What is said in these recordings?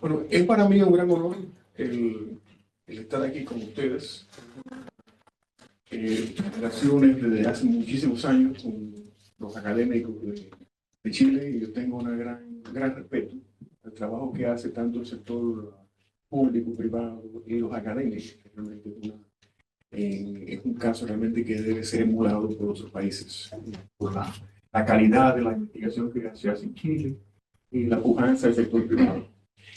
Bueno, es para mí un gran honor el estar aquí con ustedes. Relaciones desde hace muchísimos años con los académicos de Chile y yo tengo un gran respeto al trabajo que hace tanto el sector público, privado y los académicos. Realmente es un caso realmente que debe ser emulado por otros países, por la calidad de la investigación que se hace en Chile y la pujanza del sector privado.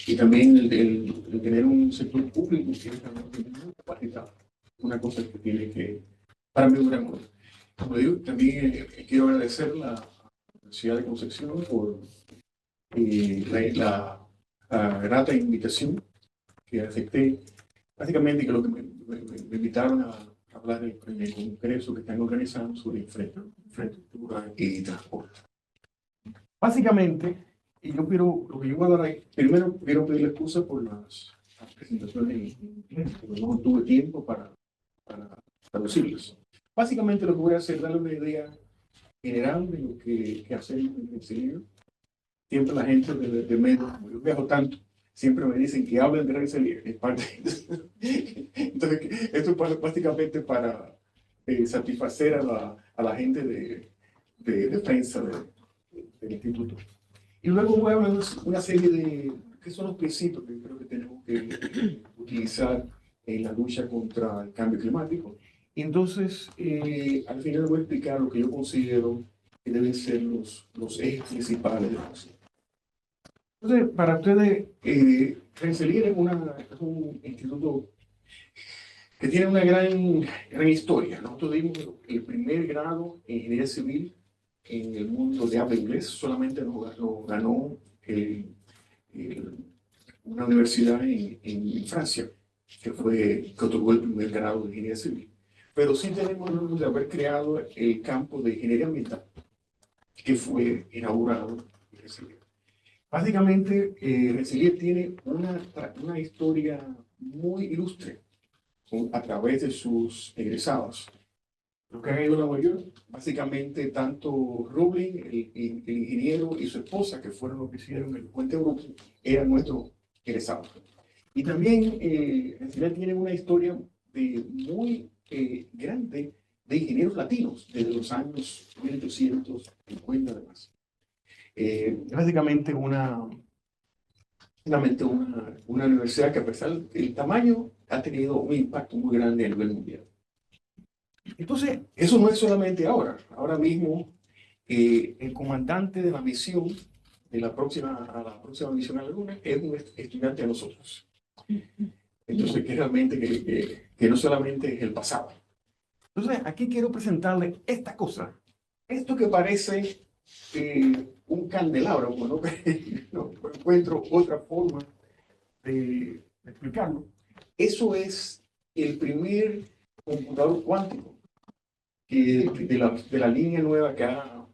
Y también el tener un sector público que es realmente muy capacitado. Una cosa que tiene que, para mí, un gran honor. Como digo, también quiero agradecer a la Universidad de Concepción por la grata invitación que acepté. Básicamente, que lo que me invitaron a hablar en el congreso que están organizando sobre infraestructura y transporte. Básicamente, lo que yo voy a dar ahí, primero quiero pedirle excusa por las presentaciones en inglés, porque no tuve tiempo para traducirlas. Básicamente lo que voy a hacer es darle una idea general de lo que hacemos en Rensselaer. Siempre la gente de medio, como yo viajo tanto, siempre me dicen que hablen de Rensselaer. Es parte. Entonces, esto es básicamente para satisfacer a la gente de prensa del instituto. Y luego voy a hablar de una serie de qué son los principios que creo que tenemos que utilizar en la lucha contra el cambio climático. Y entonces, al final voy a explicar lo que yo considero que deben ser los ejes principales de la acción. Entonces, para ustedes, Rensselaer es un instituto que tiene una gran historia. Nosotros dimos el primer grado en ingeniería civil en el mundo de habla inglés, solamente lo ganó una universidad en Francia, que otorgó el primer grado de ingeniería civil. Pero sí tenemos el honor de haber creado el campo de ingeniería ambiental, que fue inaugurado en Rensselaer. Básicamente, Rensselaer tiene una historia muy ilustre a través de sus egresados. Los que han ido a Nueva York, básicamente tanto Roblin, el ingeniero, y su esposa, que fueron los que hicieron el puente Brooklyn, eran nuestros egresados. Y también Rensselaer tiene una historia muy grande de ingenieros latinos desde los años 1850 además. Básicamente una universidad que a pesar del tamaño ha tenido un impacto muy grande a nivel mundial. Entonces, eso no es solamente ahora. Ahora mismo, el comandante de la misión a la próxima misión a la Luna es un estudiante de nosotros. Entonces, que realmente que no solamente es el pasado. Entonces, aquí quiero presentarle esta cosa. Esto que parece un candelabro, bueno, no encuentro otra forma de explicarlo. Eso es el primer computador cuántico de la línea nueva que ha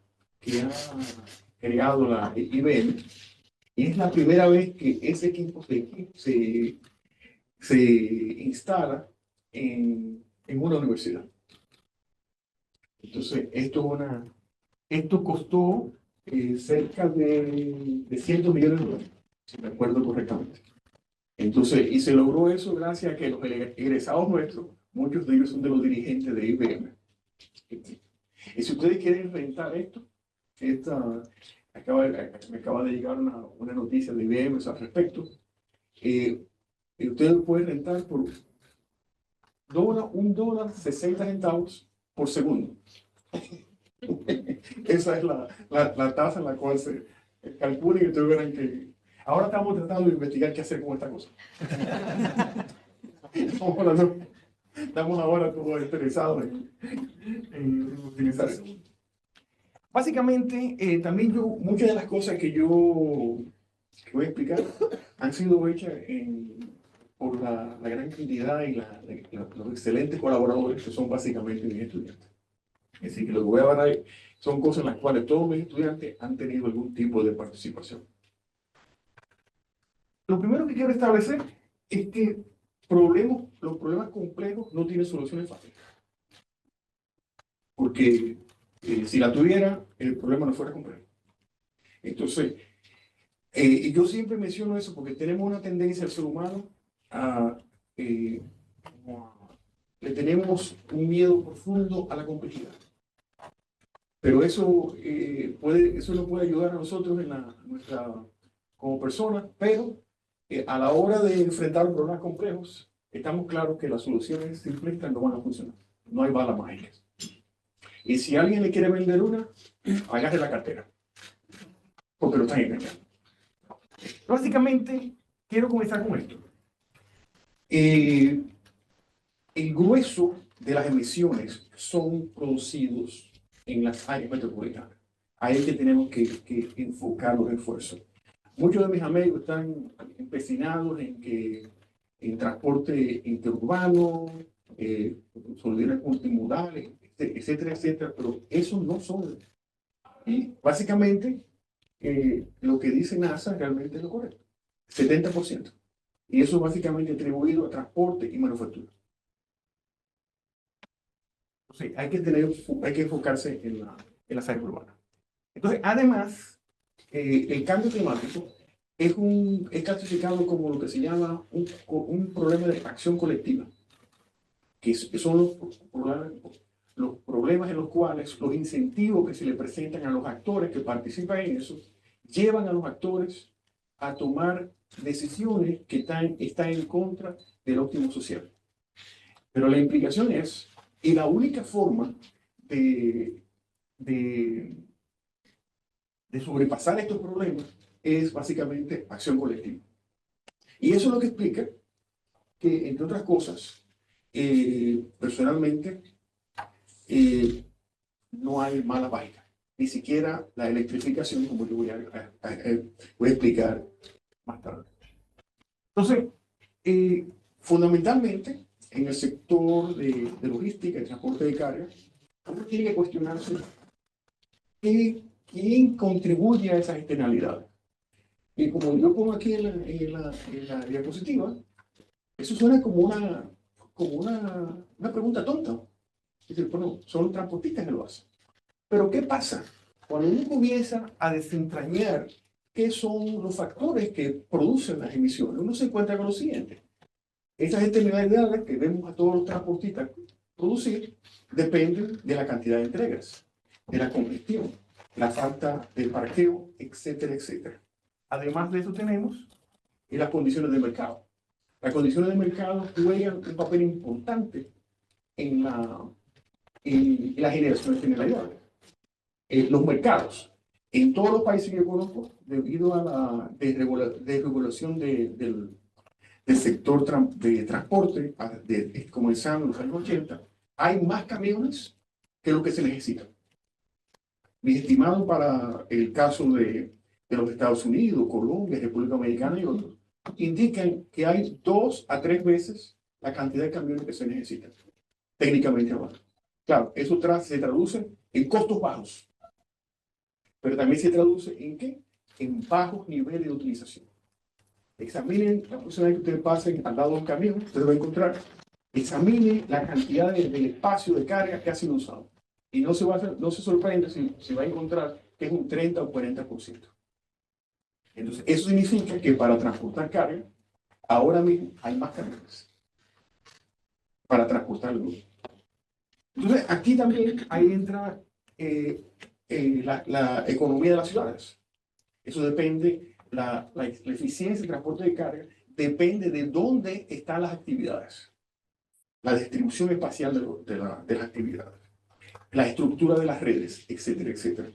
creado la IBM. Y es la primera vez que ese equipo se instala en una universidad. Entonces, esto costó cerca de cientos millones de dólares, si me acuerdo correctamente. Entonces, y se logró eso gracias a que los egresados nuestros, muchos de ellos son de los dirigentes de IBM. Y si ustedes quieren rentar esto, me acaba de llegar una noticia de IBM al respecto. Y ustedes lo pueden rentar por $1.60 por segundo. Esa es la tasa en la cual se calcula y ustedes verán que ahora estamos tratando de investigar qué hacer con esta cosa. Estamos ahora todos interesados en utilizar eso. Básicamente, también muchas de las cosas que voy a explicar han sido hechas por la gran cantidad y los excelentes colaboradores que son básicamente mis estudiantes. Es decir, que lo que voy a hablar ahí son cosas en las cuales todos mis estudiantes han tenido algún tipo de participación. Lo primero que quiero establecer es que los problemas complejos no tienen soluciones fáciles. Porque si la tuviera, el problema no fuera complejo. Entonces, Y yo siempre menciono eso porque tenemos una tendencia al ser humano a, eh, le tenemos un miedo profundo a la complejidad. Pero eso, eso nos puede ayudar a nosotros en como personas, pero a la hora de enfrentar problemas complejos, estamos claros que las soluciones simplistas no van a funcionar. No hay balas mágicas. Y si alguien le quiere vender una, agarre la cartera, porque lo están engañando. Básicamente, quiero comenzar con esto. El grueso de las emisiones son producidos en las áreas metropolitanas. Ahí es que tenemos que enfocar los esfuerzos. Muchos de mis amigos están empecinados en transporte interurbano, soluciones multimodales, etcétera, etcétera, pero eso no son. Y básicamente, lo que dice NASA realmente es lo correcto, 70%. Y eso es básicamente atribuido a transporte y manufactura. Entonces, hay que enfocarse en las áreas urbanas. Entonces, además, el cambio climático es clasificado como lo que se llama un problema de acción colectiva, que son los problemas en los cuales los incentivos que se le presentan a los actores que participan en eso llevan a los actores a tomar decisiones que están en contra del óptimo social. Pero la implicación es, y la única forma de, de, de sobrepasar estos problemas es básicamente acción colectiva. Y eso es lo que explica que, entre otras cosas, personalmente, no hay mala mágica, ni siquiera la electrificación, como yo voy a explicar más tarde. Entonces, fundamentalmente, en el sector de logística y transporte de carga, uno tiene que cuestionarse quién contribuye a esas externalidades. Y como yo pongo aquí en la diapositiva, eso suena como una pregunta tonta. Es decir, bueno, son los transportistas que lo hacen. Pero ¿qué pasa? Cuando uno comienza a desentrañar qué son los factores que producen las emisiones, uno se encuentra con lo siguiente. Estas externalidades que vemos a todos los transportistas producir dependen de la cantidad de entregas, de la congestión, la falta de parqueo, etcétera, etcétera. Además de eso tenemos las condiciones del mercado. Las condiciones del mercado juegan un papel importante en la generación de externalidades. Los mercados, en todos los países que yo conozco, debido a la desregulación del sector de transporte, comenzando en los años 80, hay más camiones que lo que se necesita. Mi estimado para el caso de los Estados Unidos, Colombia, República Dominicana y otros, indican que hay 2 a 3 veces la cantidad de camiones que se necesitan, técnicamente hablando. Claro, eso se traduce en costos bajos, pero también se traduce en ¿qué? En bajos niveles de utilización. Examinen la próxima vez que ustedes pasen al lado de un camión, ustedes van a encontrar, examinen la cantidad de espacio de carga que ha sido usado. Y no se sorprende si va a encontrar que es un 30 o 40%. Entonces, eso significa que para transportar carga, ahora mismo hay más camiones para transportar luz. Entonces, aquí también ahí entra la economía de las ciudades. Eso depende, la eficiencia del transporte de carga depende de dónde están las actividades, la distribución espacial de las actividades, la estructura de las redes, etcétera, etcétera.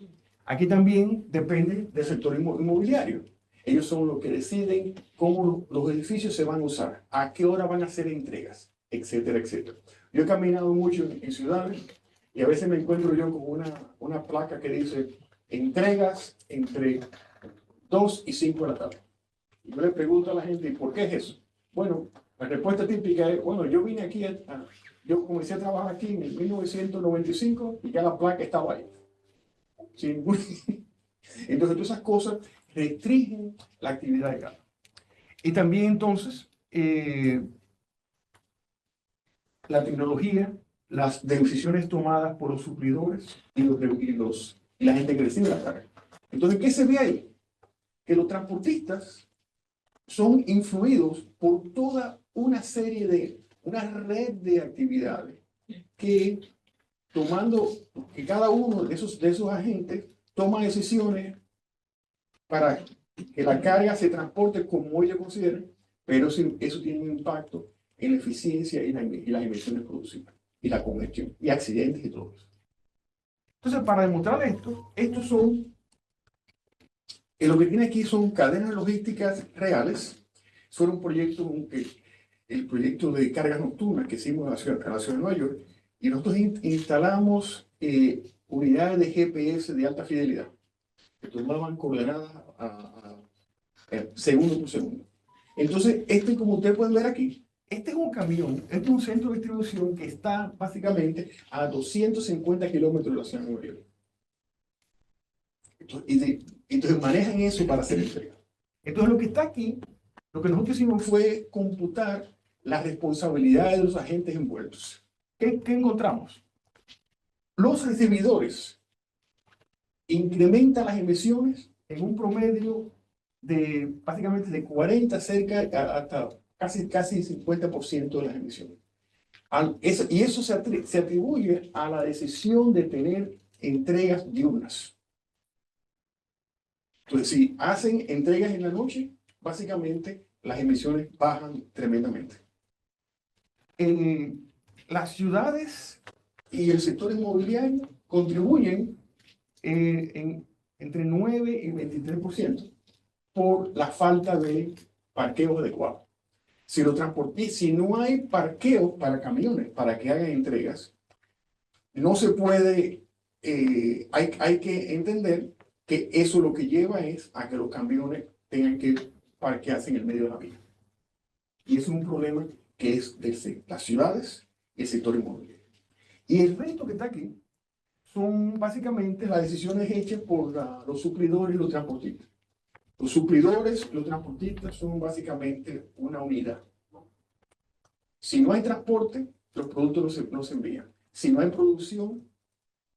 Aquí también depende del sector inmobiliario. Ellos son los que deciden cómo los edificios se van a usar, a qué hora van a hacer entregas, etcétera, etcétera. Yo he caminado mucho en ciudades y a veces me encuentro yo con una placa que dice entregas entre 2 y 5 de la tarde. Y yo le pregunto a la gente, ¿por qué es eso? Bueno, la respuesta típica es, bueno, yo vine aquí, yo comencé a trabajar aquí en 1995 y ya la placa estaba ahí. Entonces, todas esas cosas restringen la actividad de carga. Y también, entonces, la tecnología, las decisiones tomadas por los suplidores y la gente que recibe la carga. Entonces, ¿qué se ve ahí? que los transportistas son influidos por toda una una red de actividades que que cada uno de esos agentes toma decisiones para que la carga se transporte como ellos consideren, pero eso tiene un impacto en la eficiencia y las emisiones producidas, y la congestión, y accidentes y todo eso. Entonces, para demostrar esto, lo que tiene aquí son cadenas logísticas reales. Fue un proyecto, el proyecto de cargas nocturnas que hicimos en la ciudad de Nueva York, y nosotros instalamos unidades de GPS de alta fidelidad que tomaban coordenadas segundo por segundo. Entonces, como ustedes pueden ver aquí, este es un camión, este es un centro de distribución que está básicamente a 250 kilómetros de la ciudad de Nueva York. Entonces manejan eso para hacer entrega. Entonces lo que está aquí, lo que nosotros hicimos fue computar las responsabilidades de los agentes envueltos. ¿Qué encontramos? Los recibidores incrementan las emisiones en un promedio de básicamente de 40 cerca hasta casi 50% de las emisiones. Y eso se atribuye a la decisión de tener entregas diurnas. Entonces, si hacen entregas en la noche, básicamente las emisiones bajan tremendamente. En las ciudades y el sector inmobiliario contribuyen entre 9 y 23% por la falta de parqueos adecuados. Si no hay parqueos para camiones para que hagan entregas, no se puede, hay que entender que eso lo que lleva es a que los camiones tengan que parquearse en el medio de la vía. Y eso es un problema que es de las ciudades y el sector inmobiliario. Y el resto que está aquí son básicamente las decisiones hechas por los suplidores y los transportistas. Los suplidores y los transportistas son básicamente una unidad. Si no hay transporte, los productos no se envían. Si no hay producción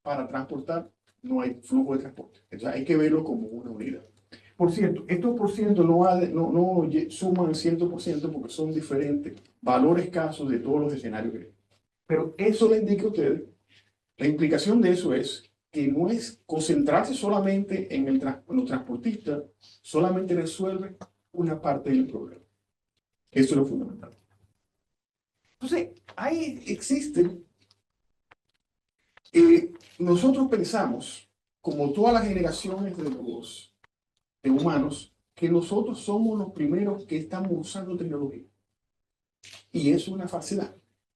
para transportar, no hay flujo de transporte. Entonces hay que verlo como una unidad. Por cierto, estos por ciento no suman 100% porque son diferentes valores casos de todos los escenarios que hay. Pero eso le indica a ustedes, la implicación de eso es que no es concentrarse solamente en los transportistas, solamente resuelve una parte del problema. Eso es lo fundamental. Entonces, ahí existen, nosotros pensamos, como todas las generaciones de humanos, que nosotros somos los primeros que estamos usando tecnología. Y es una falsedad.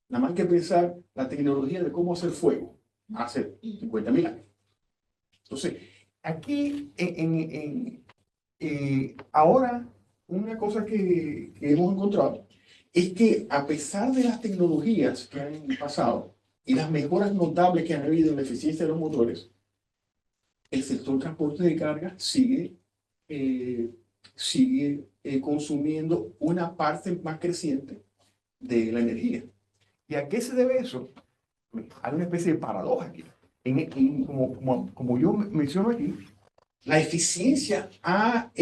Nada más que pensar la tecnología de cómo hacer fuego hace 50.000 años. Entonces, aquí, ahora, una cosa que hemos encontrado es que a pesar de las tecnologías que han pasado y las mejoras notables que han habido en la eficiencia de los motores, el sector transporte de carga sigue consumiendo una parte más creciente de la energía. ¿Y a qué se debe eso? Hay una especie de paradoja aquí. Como yo menciono aquí, la eficiencia ha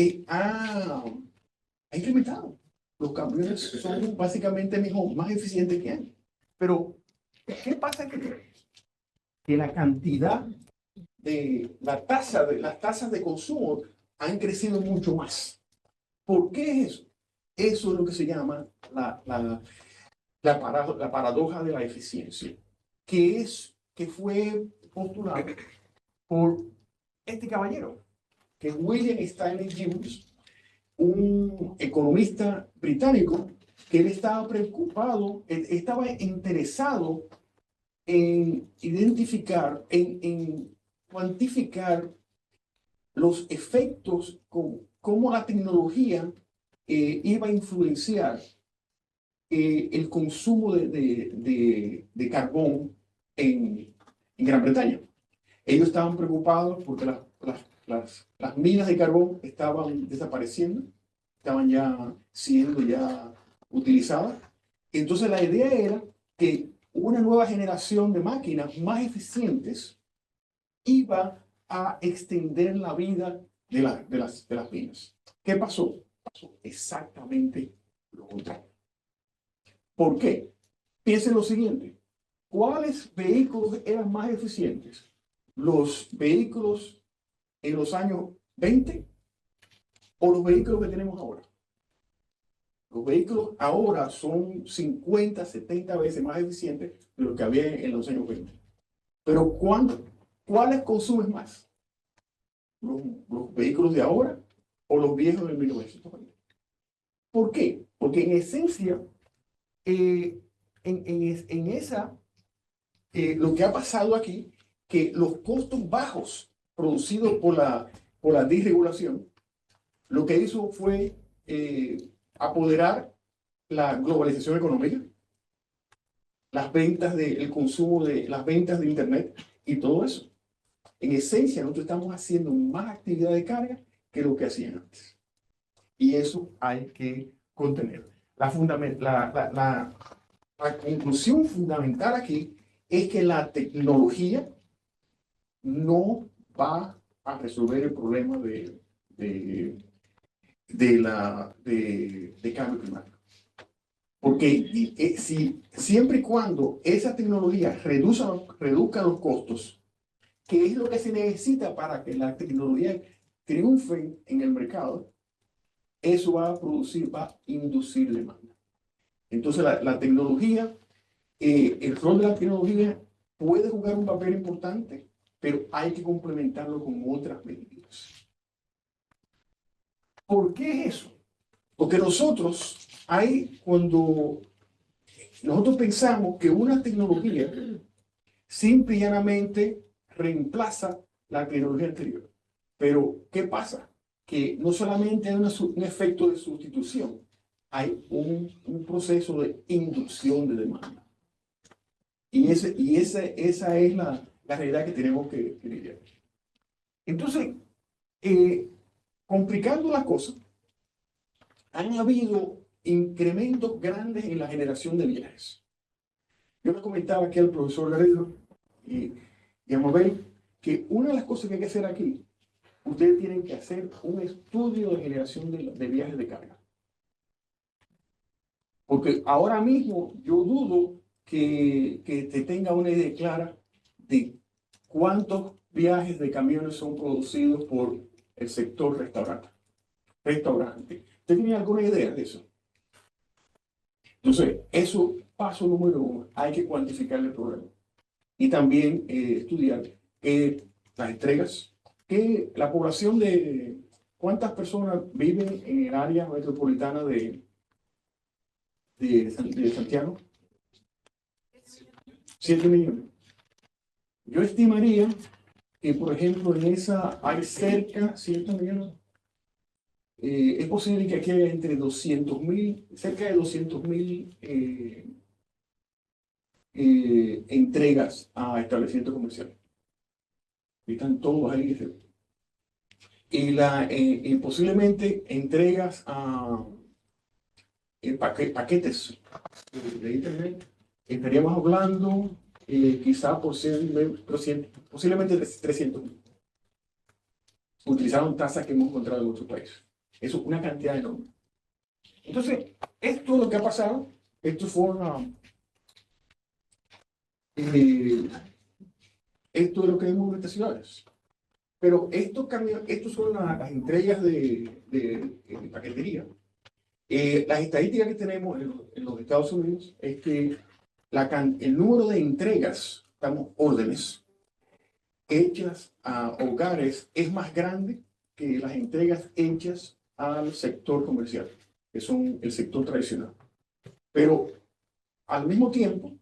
incrementado. Los camiones son básicamente más eficientes que antes. Pero, ¿qué pasa? Que la cantidad las tasas de consumo han crecido mucho más. ¿Por qué es eso? Eso es lo que se llama la paradoja de la eficiencia, que fue postulado por este caballero, que es William Stanley Jevons, un economista británico, que él estaba preocupado, estaba interesado en identificar, en cuantificar los efectos, cómo la tecnología iba a influenciar el consumo de carbón en Gran Bretaña. Ellos estaban preocupados porque las minas de carbón estaban desapareciendo, estaban ya siendo utilizadas. Entonces la idea era que una nueva generación de máquinas más eficientes iba a extender la vida de las minas. ¿Qué pasó? Pasó exactamente lo contrario. ¿Por qué? Piensen lo siguiente. ¿Cuáles vehículos eran más eficientes? ¿Los vehículos en los años 20 o los vehículos que tenemos ahora? Los vehículos ahora son 50, 70 veces más eficientes de lo que había en los años 20. Pero ¿cuáles consumen más? ¿Los vehículos de ahora o los viejos de 1920? ¿Por qué? Porque en esencia, lo que ha pasado aquí, que los costos bajos producidos por la desregulación, lo que hizo fue apoderar la globalización económica, las ventas el consumo de las ventas de Internet y todo eso. En esencia, nosotros estamos haciendo más actividad de carga que lo que hacían antes. Y eso hay que contener. La conclusión fundamental aquí es que la tecnología no va a resolver el problema de cambio climático. Porque siempre y cuando esa tecnología reduzca los costos, que es lo que se necesita para que la tecnología triunfe en el mercado, eso va a inducir demanda. Entonces la tecnología, el rol de la tecnología puede jugar un papel importante, pero hay que complementarlo con otras medidas. ¿Por qué es eso? Porque cuando nosotros pensamos que una tecnología simple y llanamente reemplaza la tecnología anterior. Pero, ¿qué pasa? Que no solamente hay un efecto de sustitución, hay un proceso de inducción de demanda. Y esa es la realidad que tenemos que lidiar. Entonces, complicando la cosa, han habido incrementos grandes en la generación de viajes. Yo le comentaba aquí al profesor Garrido y a Mabel que una de las cosas que hay que hacer aquí, ustedes tienen que hacer un estudio de generación de viajes de carga. Porque ahora mismo yo dudo que te tenga una idea clara de cuántos viajes de camiones son producidos por el sector restaurante. ¿Usted tiene alguna idea de eso? Entonces, eso, paso número uno, hay que cuantificar el problema. Y también estudiar las entregas, que la población de cuántas personas viven en el área metropolitana de Santiago. 7 millones. Yo estimaría que, por ejemplo, en esa hay cerca, 7 millones, es posible que aquí haya entre 200.000, cerca de 200.000 entregas a establecimientos comerciales. Están todos ahí. Y posiblemente entregas a paquetes de Internet. Estaríamos hablando quizá posiblemente 300.000. Utilizaron tasas que hemos encontrado en otros países. Eso es una cantidad enorme. Entonces, esto es lo que ha pasado. Esto fue esto es lo que vemos en estas ciudades. Pero estos son las entregas de paquetería. Las estadísticas que tenemos en los Estados Unidos es que el número de entregas, órdenes, hechas a hogares es más grande que las entregas hechas al sector comercial, que son el sector tradicional. Pero al mismo tiempo,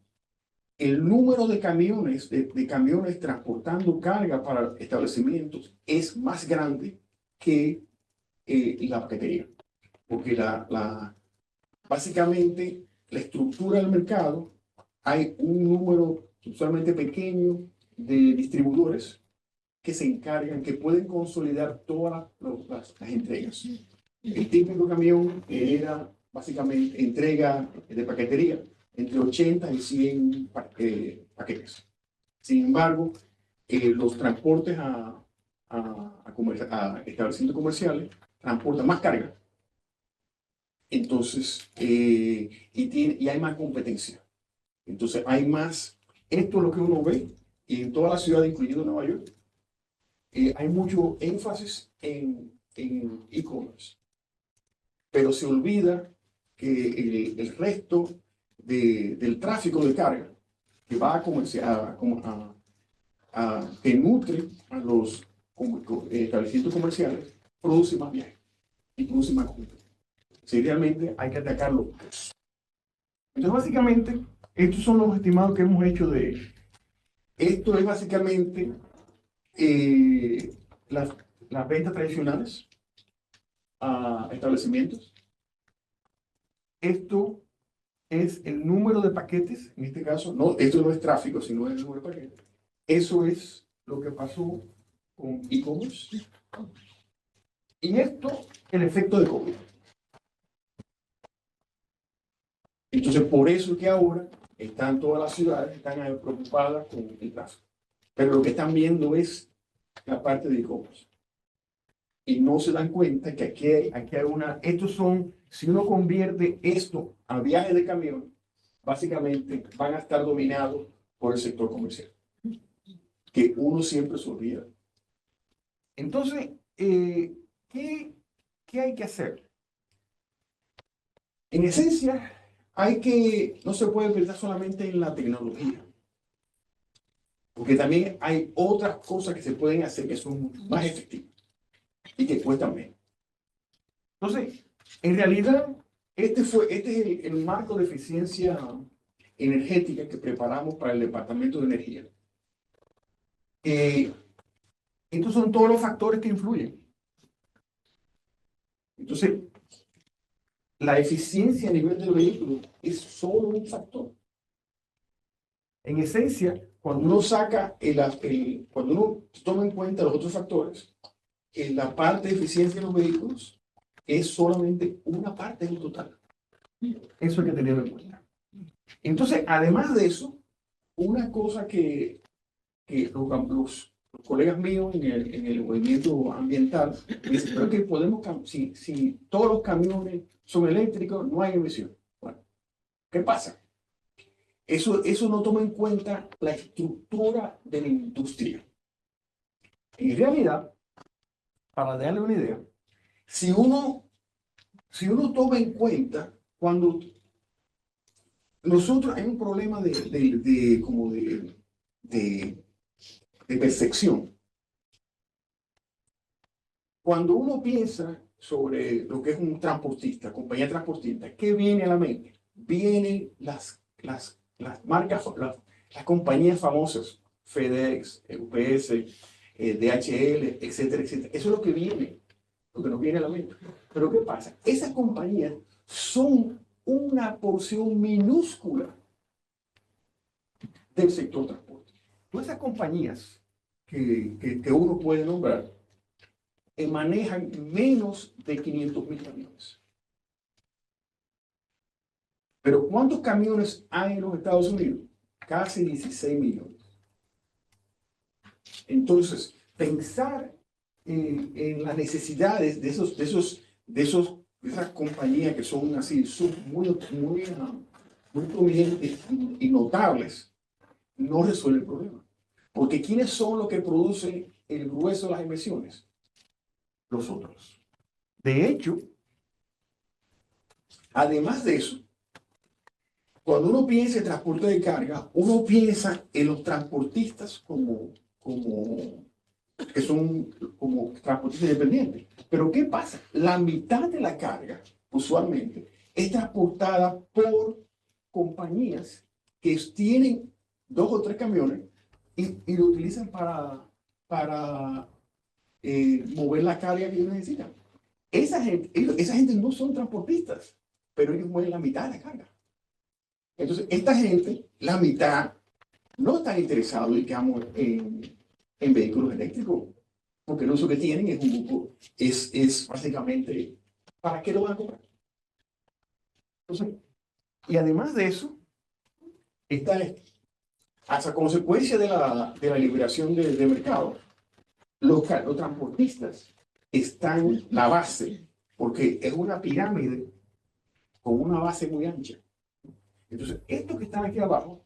el número de camiones, de camiones transportando carga para establecimientos es más grande que la paquetería. Porque básicamente la estructura del mercado, hay un número usualmente pequeño de distribuidores que se encargan, que pueden consolidar todas las entregas. El típico camión era básicamente entrega de paquetería entre 80 y 100 paquetes. Sin embargo, los transportes a establecimientos comerciales transporta más carga. Entonces, y hay más competencia. Entonces, hay más, esto es lo que uno ve, y en toda la ciudad, incluyendo Nueva York, hay mucho énfasis en e-commerce, pero se olvida que el resto del tráfico de carga que va a comerciar, que nutre a los establecimientos comerciales, produce más viajes y produce más cultura. Si realmente hay que atacarlo. Entonces, básicamente, estos son los estimados que hemos hecho de esto. Es básicamente las ventas tradicionales a establecimientos. Esto es el número de paquetes, en este caso, no, esto no es tráfico, sino es el número de paquetes. Eso es lo que pasó con e-commerce. Y esto, el efecto de COVID. Entonces, por eso es que ahora están todas las ciudades están preocupadas con el tráfico. Pero lo que están viendo es la parte de e-commerce. Y no se dan cuenta que aquí hay estos son, si uno convierte esto a viajes de camión, básicamente van a estar dominados por el sector comercial, que uno siempre se olvida. Entonces, ¿qué hay que hacer? En esencia, no se puede pensar solamente en la tecnología, porque también hay otras cosas que se pueden hacer que son más efectivas y que cuestan menos. Entonces, en realidad, este es el marco de eficiencia energética que preparamos para el Departamento de Energía. Estos son todos los factores que influyen. Entonces, la eficiencia a nivel del vehículo es solo un factor. En esencia, cuando uno saca cuando uno toma en cuenta los otros factores, la parte de eficiencia de los vehículos es solamente una parte del total. Eso hay que tenerlo en cuenta. Entonces, además de eso, una cosa que los colegas míos en el movimiento ambiental dicen, pero que podemos, si todos los camiones son eléctricos, no hay emisión. Bueno, ¿qué pasa? Eso no toma en cuenta la estructura de la industria. En realidad, para darle una idea, si uno toma en cuenta cuando nosotros hay un problema de percepción. Cuando uno piensa sobre lo que es un transportista, compañía transportista, ¿qué viene a la mente? Vienen las marcas, las compañías famosas, FedEx, UPS, DHL, etcétera, etcétera. Eso es lo que viene, lo que nos viene a la mente. Pero ¿qué pasa? Esas compañías son una porción minúscula del sector transporte. Todas esas compañías que uno puede nombrar manejan menos de 500.000 camiones. Pero ¿cuántos camiones hay en los Estados Unidos? Casi 16 millones. Entonces, pensar en las necesidades de esas compañías que son así, muy prominentes y notables, no resuelve el problema. Porque ¿quiénes son los que producen el grueso de las emisiones? Los otros. De hecho, además de eso, cuando uno piensa en transporte de carga, uno piensa en los transportistas que son como transportistas independientes. Pero ¿qué pasa? La mitad de la carga, usualmente, es transportada por compañías que tienen 2 o 3 camiones y lo utilizan para mover la carga que ellos necesitan. Esa gente no son transportistas, pero ellos mueven la mitad de la carga. Entonces, esta gente, la mitad, no están interesados, digamos, en vehículos eléctricos, porque el uso que tienen es básicamente, ¿para qué lo van a comprar? Entonces, y además de eso, hasta consecuencia de la liberación de mercado, los transportistas están la base, porque es una pirámide con una base muy ancha. Entonces, estos que están aquí abajo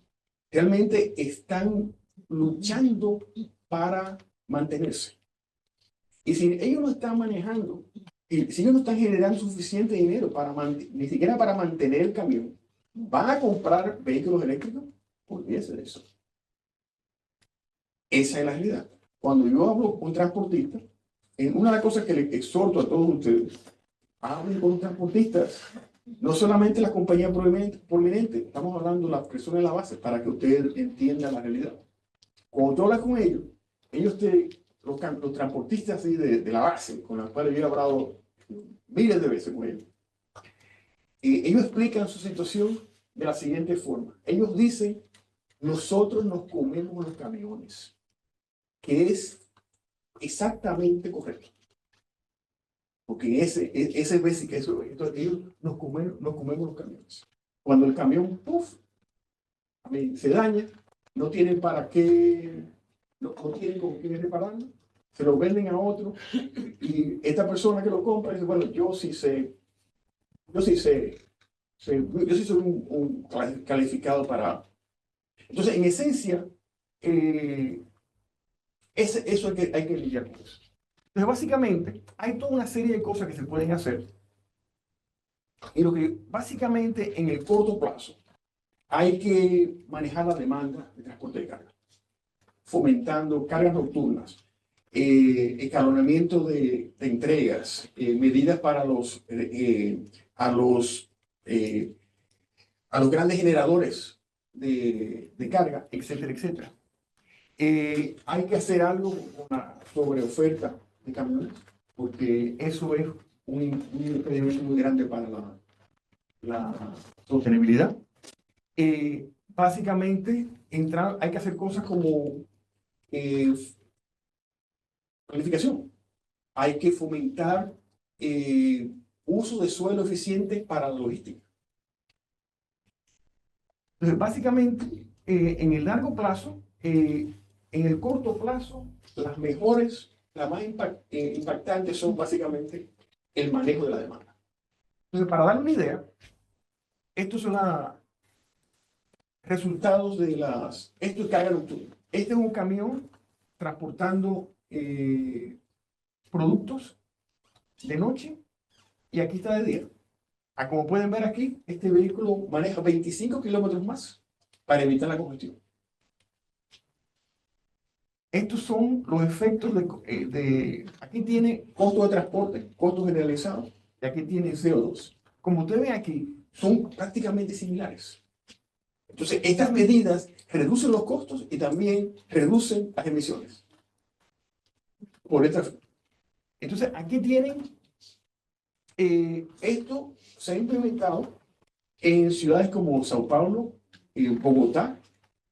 realmente están luchando para mantenerse. Y si ellos no están manejando, y si ellos no están generando suficiente dinero para ni siquiera para mantener el camión, ¿van a comprar vehículos eléctricos? Olvídese de eso. Esa es la realidad. Cuando yo hablo con transportistas, una de las cosas que les exhorto a todos ustedes, hablen con transportistas, no solamente las compañías prominentes, estamos hablando de las personas de la base, para que ustedes entiendan la realidad. Cuando tú hablas con ellos, los transportistas así de la base, con los cuales yo he hablado miles de veces con ellos, ellos explican su situación de la siguiente forma. Ellos dicen, nosotros nos comemos los camiones, que es exactamente correcto. Porque ese basic, entonces ellos nos comemos los camiones. Cuando el camión, puff, se daña, no tienen para qué, no tienen con qué repararlo, se lo venden a otro, y esta persona que lo compra dice, bueno, yo sí soy un calificado para... Entonces, en esencia, eso hay que lidiar con eso. Entonces, básicamente, hay toda una serie de cosas que se pueden hacer. Y lo que básicamente en el corto plazo hay que manejar la demanda de transporte de carga, fomentando cargas nocturnas, escalonamiento de entregas, medidas para a los grandes generadores de carga, etcétera, etcétera. Hay que hacer algo con la sobreoferta de camiones, porque eso es un impedimento muy grande para la sostenibilidad. Básicamente, hay que hacer cosas como planificación. Hay que fomentar uso de suelo eficiente para la logística. Entonces, básicamente, en el largo plazo, en el corto plazo, las más impactantes son básicamente el manejo de la demanda. Entonces, para darle una idea, estos son los resultados de esto es carga nocturna. Este es un camión transportando productos de noche y aquí está de día. Como pueden ver aquí, este vehículo maneja 25 kilómetros más para evitar la congestión. Estos son los efectos aquí tiene costo de transporte, costo generalizado, y aquí tiene CO2. Como ustedes ven aquí, son prácticamente similares. Entonces, estas medidas reducen los costos y también reducen las emisiones. Entonces, aquí tienen, esto se ha implementado en ciudades como Sao Paulo, Bogotá,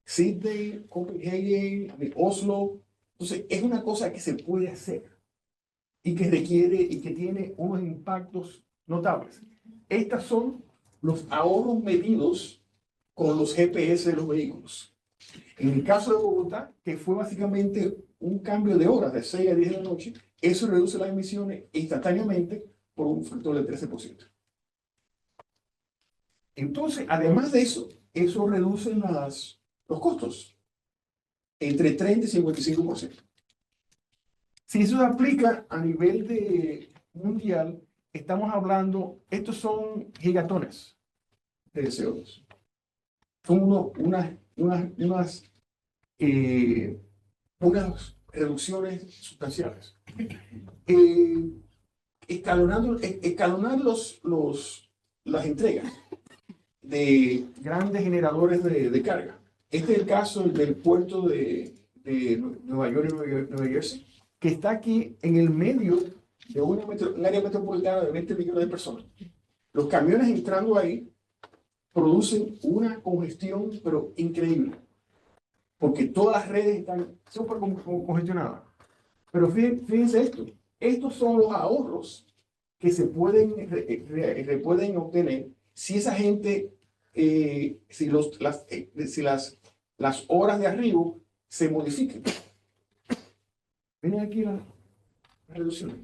Sydney, Copenhague, Oslo. Entonces, es una cosa que se puede hacer y que requiere y que tiene unos impactos notables. Estos son los ahorros medidos con los GPS de los vehículos. En el caso de Bogotá, que fue básicamente un cambio de horas de 6 a 10 de la noche, eso reduce las emisiones instantáneamente por un factor del 13%. Entonces, además de eso, eso reduce los costos entre 30 y 55%. Si eso se aplica a nivel mundial, estamos hablando, estos son gigatones de CO2. Son unas reducciones sustanciales. Escalonar las entregas de grandes generadores de carga. Este es el caso del puerto de Nueva York y Nueva Jersey, que está aquí en el medio de un área metropolitana de 20 millones de personas. Los camiones entrando ahí producen una congestión, pero increíble, porque todas las redes están súper congestionadas. Pero fíjense esto, estos son los ahorros que se pueden obtener si esa gente, si las horas de arribo se modifican. Miren aquí la reducción.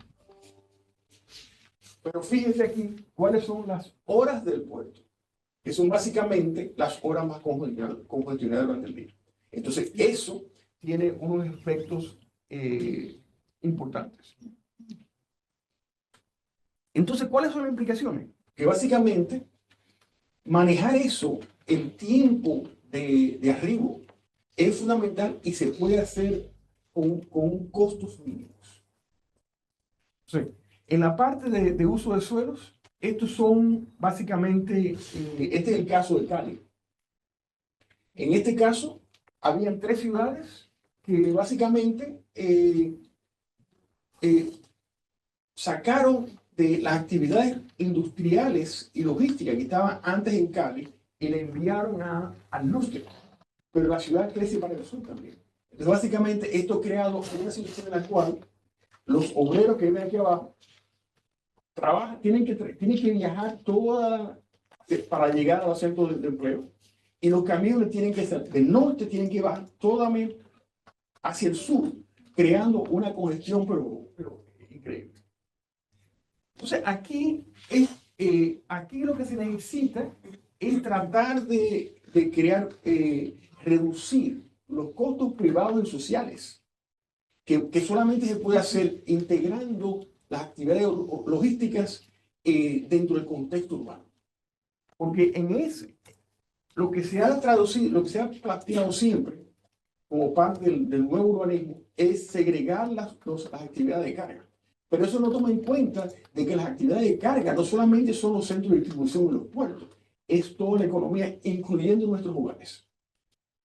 Pero fíjense aquí cuáles son las horas del puerto, que son básicamente las horas más congestionadas durante el día. Entonces, eso tiene unos efectos importantes. Entonces, ¿cuáles son las implicaciones? Que básicamente manejar eso, el tiempo de arribo, es fundamental y se puede hacer con costos mínimos. Sí. En la parte de uso de suelos, estos son básicamente, este es el caso de Cali. En este caso, habían 3 ciudades que básicamente sacaron de las actividades industriales y logísticas que estaban antes en Cali y le enviaron al norte. Pero la ciudad crece para el sur también. Entonces, básicamente, esto ha creado una situación en la cual los obreros que viven aquí abajo trabajan, tienen que viajar para llegar a los centros de empleo. Y los camiones tienen que ser del norte, tienen que bajar totalmente hacia el sur, creando una congestión, pero increíble. Entonces, aquí lo que se necesita es tratar de crear, reducir los costos privados y sociales, que solamente se puede hacer integrando las actividades logísticas dentro del contexto urbano. Porque lo que se ha traducido, lo que se ha planteado siempre como parte del nuevo urbanismo es segregar las actividades de carga. Pero eso no toma en cuenta de que las actividades de carga no solamente son los centros de distribución en los puertos, es toda la economía, incluyendo nuestros hogares,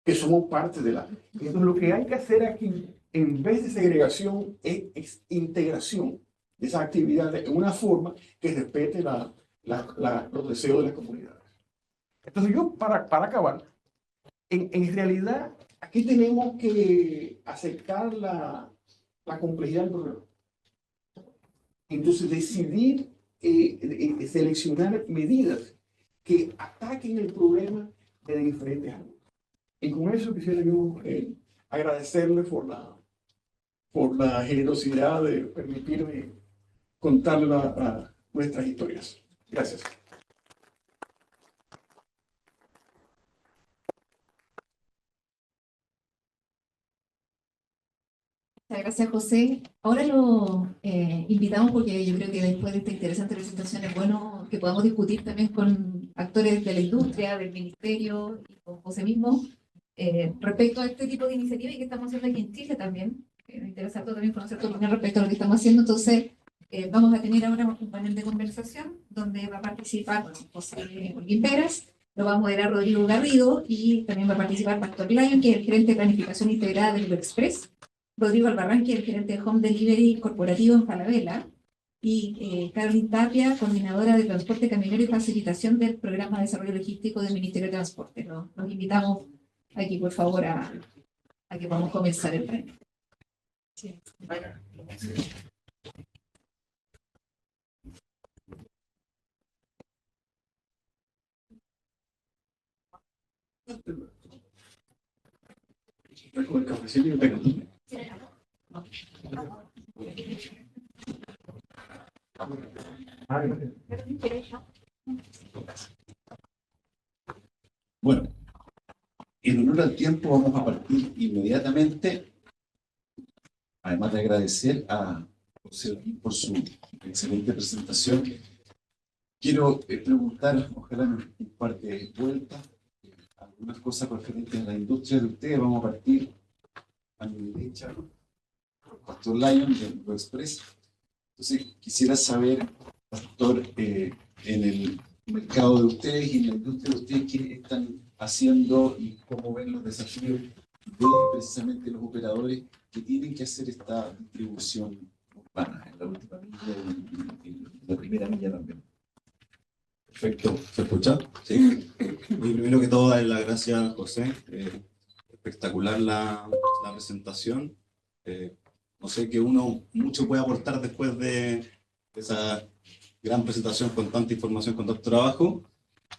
que somos parte de la. Entonces, lo que hay que hacer aquí, en vez de segregación, es integración de esas actividades en una forma que respete los deseos de las comunidades. Entonces, yo, para acabar, en realidad, aquí tenemos que aceptar la complejidad del problema. Entonces, decidir, seleccionar medidas que ataquen el problema de diferentes ángulos. Y con eso quisiera yo agradecerle por la generosidad de permitirme contarle nuestras historias. Gracias. Muchas gracias, José. Ahora lo invitamos porque yo creo que después de esta interesante presentación es bueno que podamos discutir también con actores de la industria, del ministerio y con José mismo respecto a este tipo de iniciativa y que estamos haciendo aquí en Chile también. Me interesa también conocer tu opinión respecto a lo que estamos haciendo. Entonces, vamos a tener ahora un panel de conversación donde va a participar José Holguín Peras, lo va a moderar Rodrigo Garrido y también va a participar Pastor Lyon, que es el gerente de planificación integrada del Express. Rodrigo Albarrán, que es el gerente de Home Delivery Corporativo en Falabella, y Carolyn Tapia, coordinadora de transporte camionero y facilitación del programa de desarrollo logístico del Ministerio de Transporte. Los invitamos aquí, por favor, a que podamos comenzar el panel. Sí. El cafecito y tengo. Bueno, en honor al tiempo vamos a partir inmediatamente, además de agradecer a José Holguín por su excelente presentación. Quiero preguntar, ojalá en un par de vueltas, algunas cosas referentes a la industria de ustedes. Vamos a partir a mi derecha, Pastor Lyon de Express. Entonces, quisiera saber, Pastor, en el mercado de ustedes y en la industria de ustedes, ¿qué están haciendo y cómo ven los desafíos de precisamente los operadores que tienen que hacer esta distribución urbana en la última milla y en la primera milla también? Perfecto, ¿se escucha? Sí. Y primero que todo, darle las gracias, José. Espectacular la presentación. No sé que uno mucho puede aportar después de esa gran presentación con tanta información, con tanto trabajo.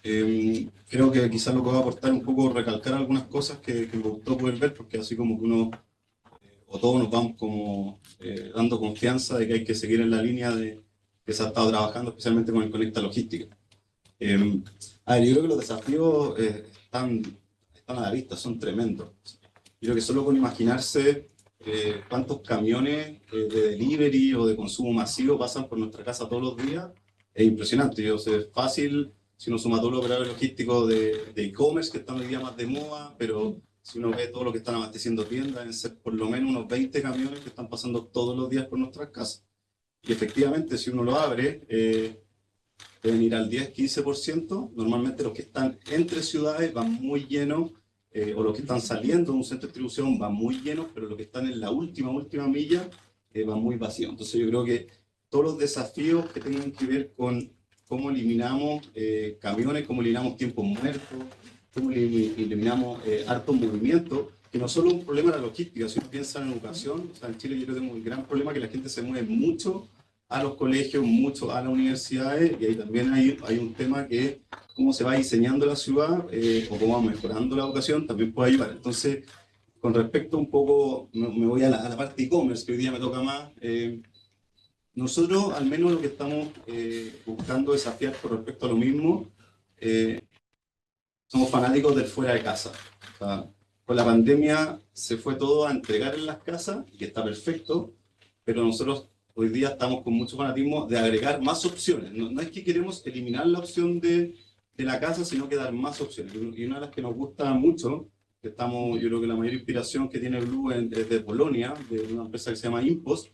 Creo que quizás lo que va a aportar un poco recalcar algunas cosas que me gustó poder ver, porque así como que uno o todos nos vamos como dando confianza de que hay que seguir en la línea de que se ha estado trabajando especialmente con el Conecta Logística. A ver, yo creo que los desafíos están a la vista, son tremendos. Yo creo que solo con imaginarse cuántos camiones de delivery o de consumo masivo pasan por nuestra casa todos los días, es impresionante. Yo sé, es fácil si uno suma todos los operadores logísticos de e-commerce que están hoy día más de moda, pero si uno ve todo lo que están abasteciendo tiendas, deben ser por lo menos unos 20 camiones que están pasando todos los días por nuestras casas. Y efectivamente, si uno lo abre, deben ir al 10-15%. Normalmente los que están entre ciudades van muy llenos, o los que están saliendo de un centro de distribución van muy llenos, pero los que están en la última milla van muy vacíos. Entonces yo creo que todos los desafíos que tengan que ver con cómo eliminamos camiones, cómo eliminamos tiempos muertos, cómo eliminamos hartos movimientos, que no solo es un problema de la logística, si uno piensa en educación, o sea, en Chile yo creo que tenemos un gran problema que la gente se mueve mucho a los colegios, mucho a las universidades, y ahí también hay un tema que es cómo se va diseñando la ciudad o cómo va mejorando la educación, también puede ayudar. Entonces, con respecto un poco, me voy a la parte e-commerce, que hoy día me toca más. Nosotros, al menos lo que estamos buscando desafiar con respecto a lo mismo, somos fanáticos del fuera de casa. O sea, con la pandemia se fue todo a entregar en las casas, y que está perfecto, pero nosotros hoy día estamos con mucho fanatismo de agregar más opciones. No es que queremos eliminar la opción de la casa, sino que dar más opciones. Y una de las que nos gusta mucho, que estamos, yo creo que la mayor inspiración que tiene Blue es de Polonia, de una empresa que se llama Impost.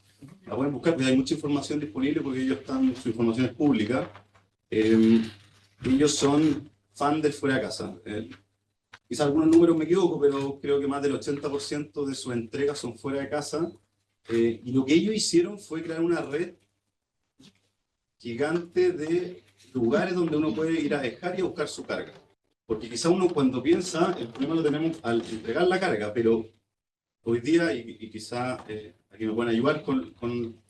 La pueden buscar, porque hay mucha información disponible, porque ellos su información es pública. Ellos son fan del fuera de casa. Quizás algunos números me equivoco, pero creo que más del 80% de sus entregas son fuera de casa. Y lo que ellos hicieron fue crear una red gigante de lugares donde uno puede ir a dejar y a buscar su carga. Porque quizá uno cuando piensa, el problema lo tenemos al entregar la carga, pero hoy día, y quizá aquí me pueden ayudar con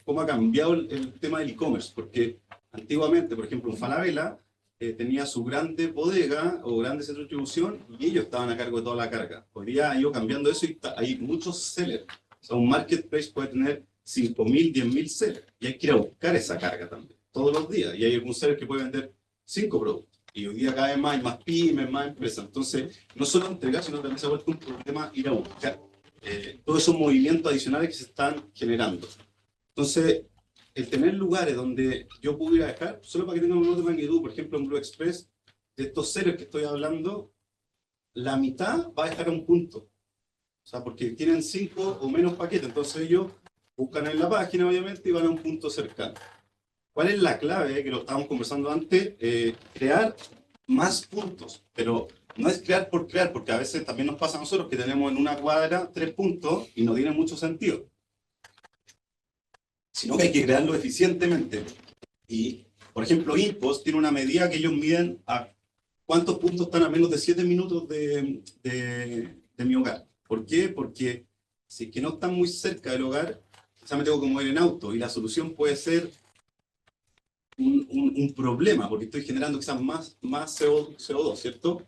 cómo ha cambiado el tema del e-commerce, porque antiguamente, por ejemplo, un Falabella tenía su grande bodega o grande centro de distribución y ellos estaban a cargo de toda la carga. Hoy día ha ido cambiando eso y hay muchos sellers. O sea, un marketplace puede tener 5.000, 10.000 sellers y hay que ir a buscar esa carga también, todos los días. Y hay algún seller que puede vender 5 productos. Y hoy día cada vez más hay más pymes, más empresas. Entonces, no solo entregar, sino también se ha vuelto un problema ir a buscar todos esos movimientos adicionales que se están generando. Entonces, el tener lugares donde yo puedo ir a dejar, solo para que tengan un orden de magnitud, por ejemplo, en Blue Express, de estos sellers que estoy hablando, la mitad va a dejar a un punto. O sea, porque tienen 5 o menos paquetes, entonces ellos buscan en la página, obviamente, y van a un punto cercano. ¿Cuál es la clave? Que lo estábamos conversando antes, crear más puntos, pero no es crear por crear, porque a veces también nos pasa a nosotros que tenemos en una cuadra 3 puntos y no tiene mucho sentido, sino que hay que crearlo eficientemente. Y, por ejemplo, Impost tiene una medida que ellos miden a cuántos puntos están a menos de 7 minutos de mi hogar. ¿Por qué? Porque si es que no están muy cerca del hogar, quizás me tengo que mover en auto, y la solución puede ser un problema, porque estoy generando quizás más CO2, ¿cierto?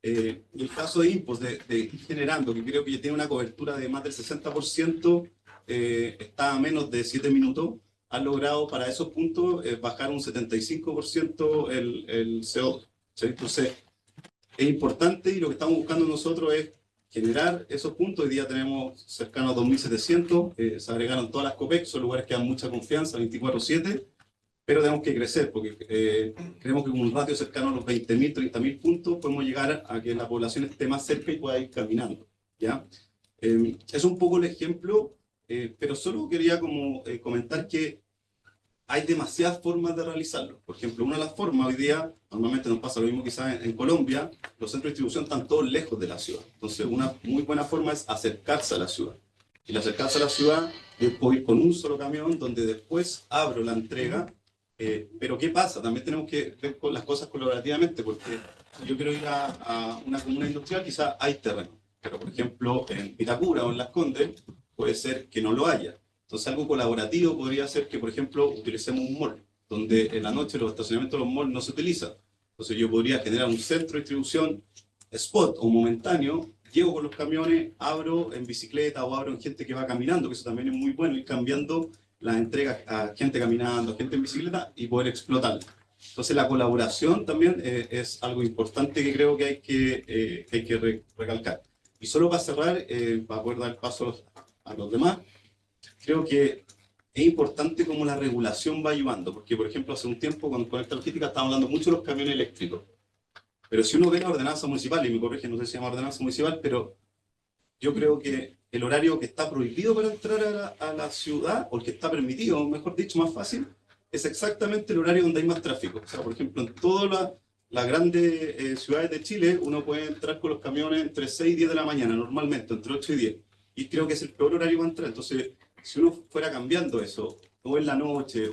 Y el caso de Impost, de ir generando, que creo que ya tiene una cobertura de más del 60%, está a menos de 7 minutos, han logrado para esos puntos bajar un 75% el CO2. ¿Sí? Entonces, es importante, y lo que estamos buscando nosotros es generar esos puntos. Hoy día tenemos cercanos a 2.700, se agregaron todas las COPEC, son lugares que dan mucha confianza, 24/7, pero tenemos que crecer, porque creemos que con un ratio cercano a los 20.000, 30.000 puntos podemos llegar a que la población esté más cerca y pueda ir caminando, ¿ya? Es un poco el ejemplo, pero solo quería comentar que hay demasiadas formas de realizarlo. Por ejemplo, una de las formas hoy día, normalmente nos pasa lo mismo quizás en Colombia, los centros de distribución están todos lejos de la ciudad. Entonces, una muy buena forma es acercarse a la ciudad. Y al acercarse a la ciudad, yo puedo ir con un solo camión, donde después abro la entrega. Pero ¿qué pasa? También tenemos que ver con las cosas colaborativamente, porque si yo quiero ir a una comuna industrial, quizás hay terreno. Pero, por ejemplo, en Vitacura o en Las Condes, puede ser que no lo haya. Entonces, algo colaborativo podría ser que, por ejemplo, utilicemos un mall, donde en la noche los estacionamientos de los malls no se utilizan. Entonces, yo podría generar un centro de distribución spot o momentáneo, llego con los camiones, abro en bicicleta o abro en gente que va caminando, que eso también es muy bueno, ir cambiando la entrega a gente caminando, gente en bicicleta y poder explotarla. Entonces la colaboración también es algo importante que creo que hay que recalcar. Y solo para cerrar, para poder dar paso a los demás, creo que es importante cómo la regulación va ayudando, porque por ejemplo hace un tiempo con Conecta Logística estábamos hablando mucho de los camiones eléctricos, pero si uno ve la ordenanza municipal, y me corrige, no sé si se llama ordenanza municipal, pero yo creo que el horario que está prohibido para entrar a la ciudad, o el que está permitido, mejor dicho, más fácil, es exactamente el horario donde hay más tráfico. O sea, por ejemplo, en todas las grandes ciudades de Chile, uno puede entrar con los camiones entre 6 y 10 de la mañana, normalmente, entre 8 y 10. Y creo que es el peor horario para entrar. Entonces, si uno fuera cambiando eso, o en la noche,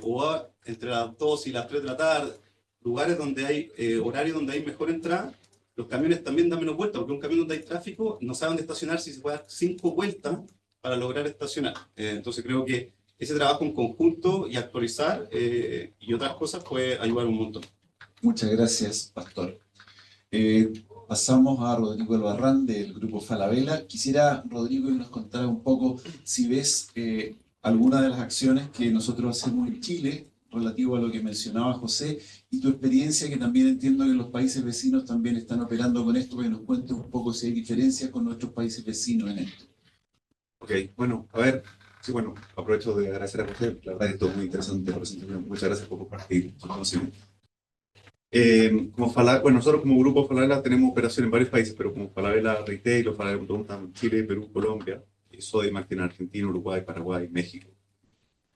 entre las 2 y las 3 de la tarde, lugares donde hay horarios donde hay mejor entrada, los camiones también dan menos vueltas, porque un camión donde hay tráfico no sabe dónde estacionar si se puede dar 5 vueltas para lograr estacionar. Entonces creo que ese trabajo en conjunto y actualizar y otras cosas puede ayudar un montón. Muchas gracias, Pastor. Pasamos a Rodrigo Albarrán del Grupo Falabella. Quisiera, Rodrigo, que nos contara un poco si ves alguna de las acciones que nosotros hacemos en Chile relativo a lo que mencionaba José y tu experiencia, que también entiendo que los países vecinos también están operando con esto, que nos cuentes un poco si hay diferencias con nuestros países vecinos en esto. Ok, bueno, a ver, sí, bueno, aprovecho de agradecer a José, la verdad es que esto es muy interesante la presentación, muchas gracias por compartir su conocimiento. Bueno, nosotros como Grupo Falabella tenemos operación en varios países, pero como Falabella Retail o Falabella estamos en Chile, Perú, Colombia, y Sodimac en Argentina, Uruguay, Paraguay, México,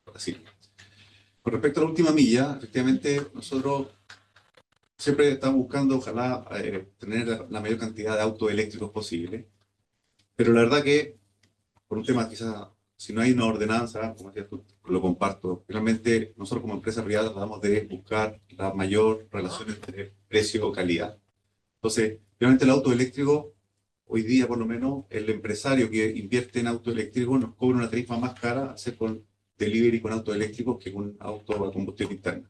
Brasil. Con respecto a la última milla, efectivamente, nosotros siempre estamos buscando, ojalá, tener la mayor cantidad de autos eléctricos posible, pero la verdad que, por un tema quizás, si no hay una ordenanza, como decías tú, lo comparto, realmente nosotros como empresa privada tratamos de buscar la mayor relación entre precio y calidad. Entonces, realmente el auto eléctrico, hoy día por lo menos, el empresario que invierte en auto eléctrico nos cobra una tarifa más cara hacer con delivery con autos eléctricos que con un auto a combustión interna.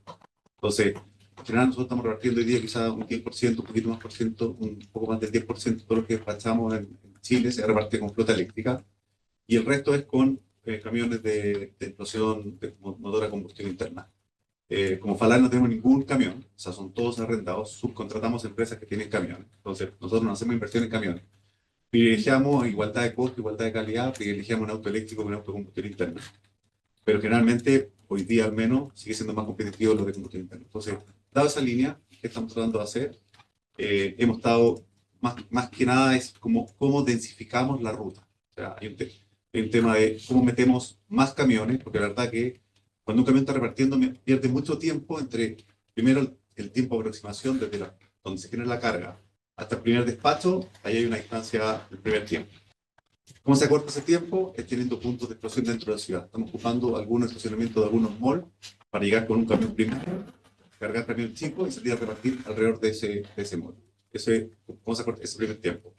Entonces, en general nosotros estamos repartiendo hoy día quizás un 10%, un poquito más por ciento, un poco más del 10% de todo lo que despachamos en Chile se reparte con flota eléctrica y el resto es con camiones de explosión de motor a combustión interna. Como Falabella no tenemos ningún camión, o sea, son todos arrendados, subcontratamos empresas que tienen camiones. Entonces, nosotros no hacemos inversión en camiones. Privilegiamos igualdad de costo, igualdad de calidad, privilegiamos un auto eléctrico con un auto de combustión interna. Pero generalmente, hoy día al menos, sigue siendo más competitivo lo de combustión interna. Entonces, dado esa línea que estamos tratando de hacer, hemos estado, más que nada, es cómo densificamos la ruta. O sea, hay un tema de cómo metemos más camiones, porque la verdad que cuando un camión está repartiendo pierde mucho tiempo entre, primero, el tiempo de aproximación desde donde se genera la carga hasta el primer despacho, ahí hay una distancia del primer tiempo. ¿Cómo se acorta ese tiempo? Es teniendo puntos de explosión dentro de la ciudad. Estamos ocupando algunos estacionamientos de algunos malls para llegar con un camión primero, cargar camión chico y salir a repartir alrededor de ese mall. ¿Cómo se acorta ese primer tiempo?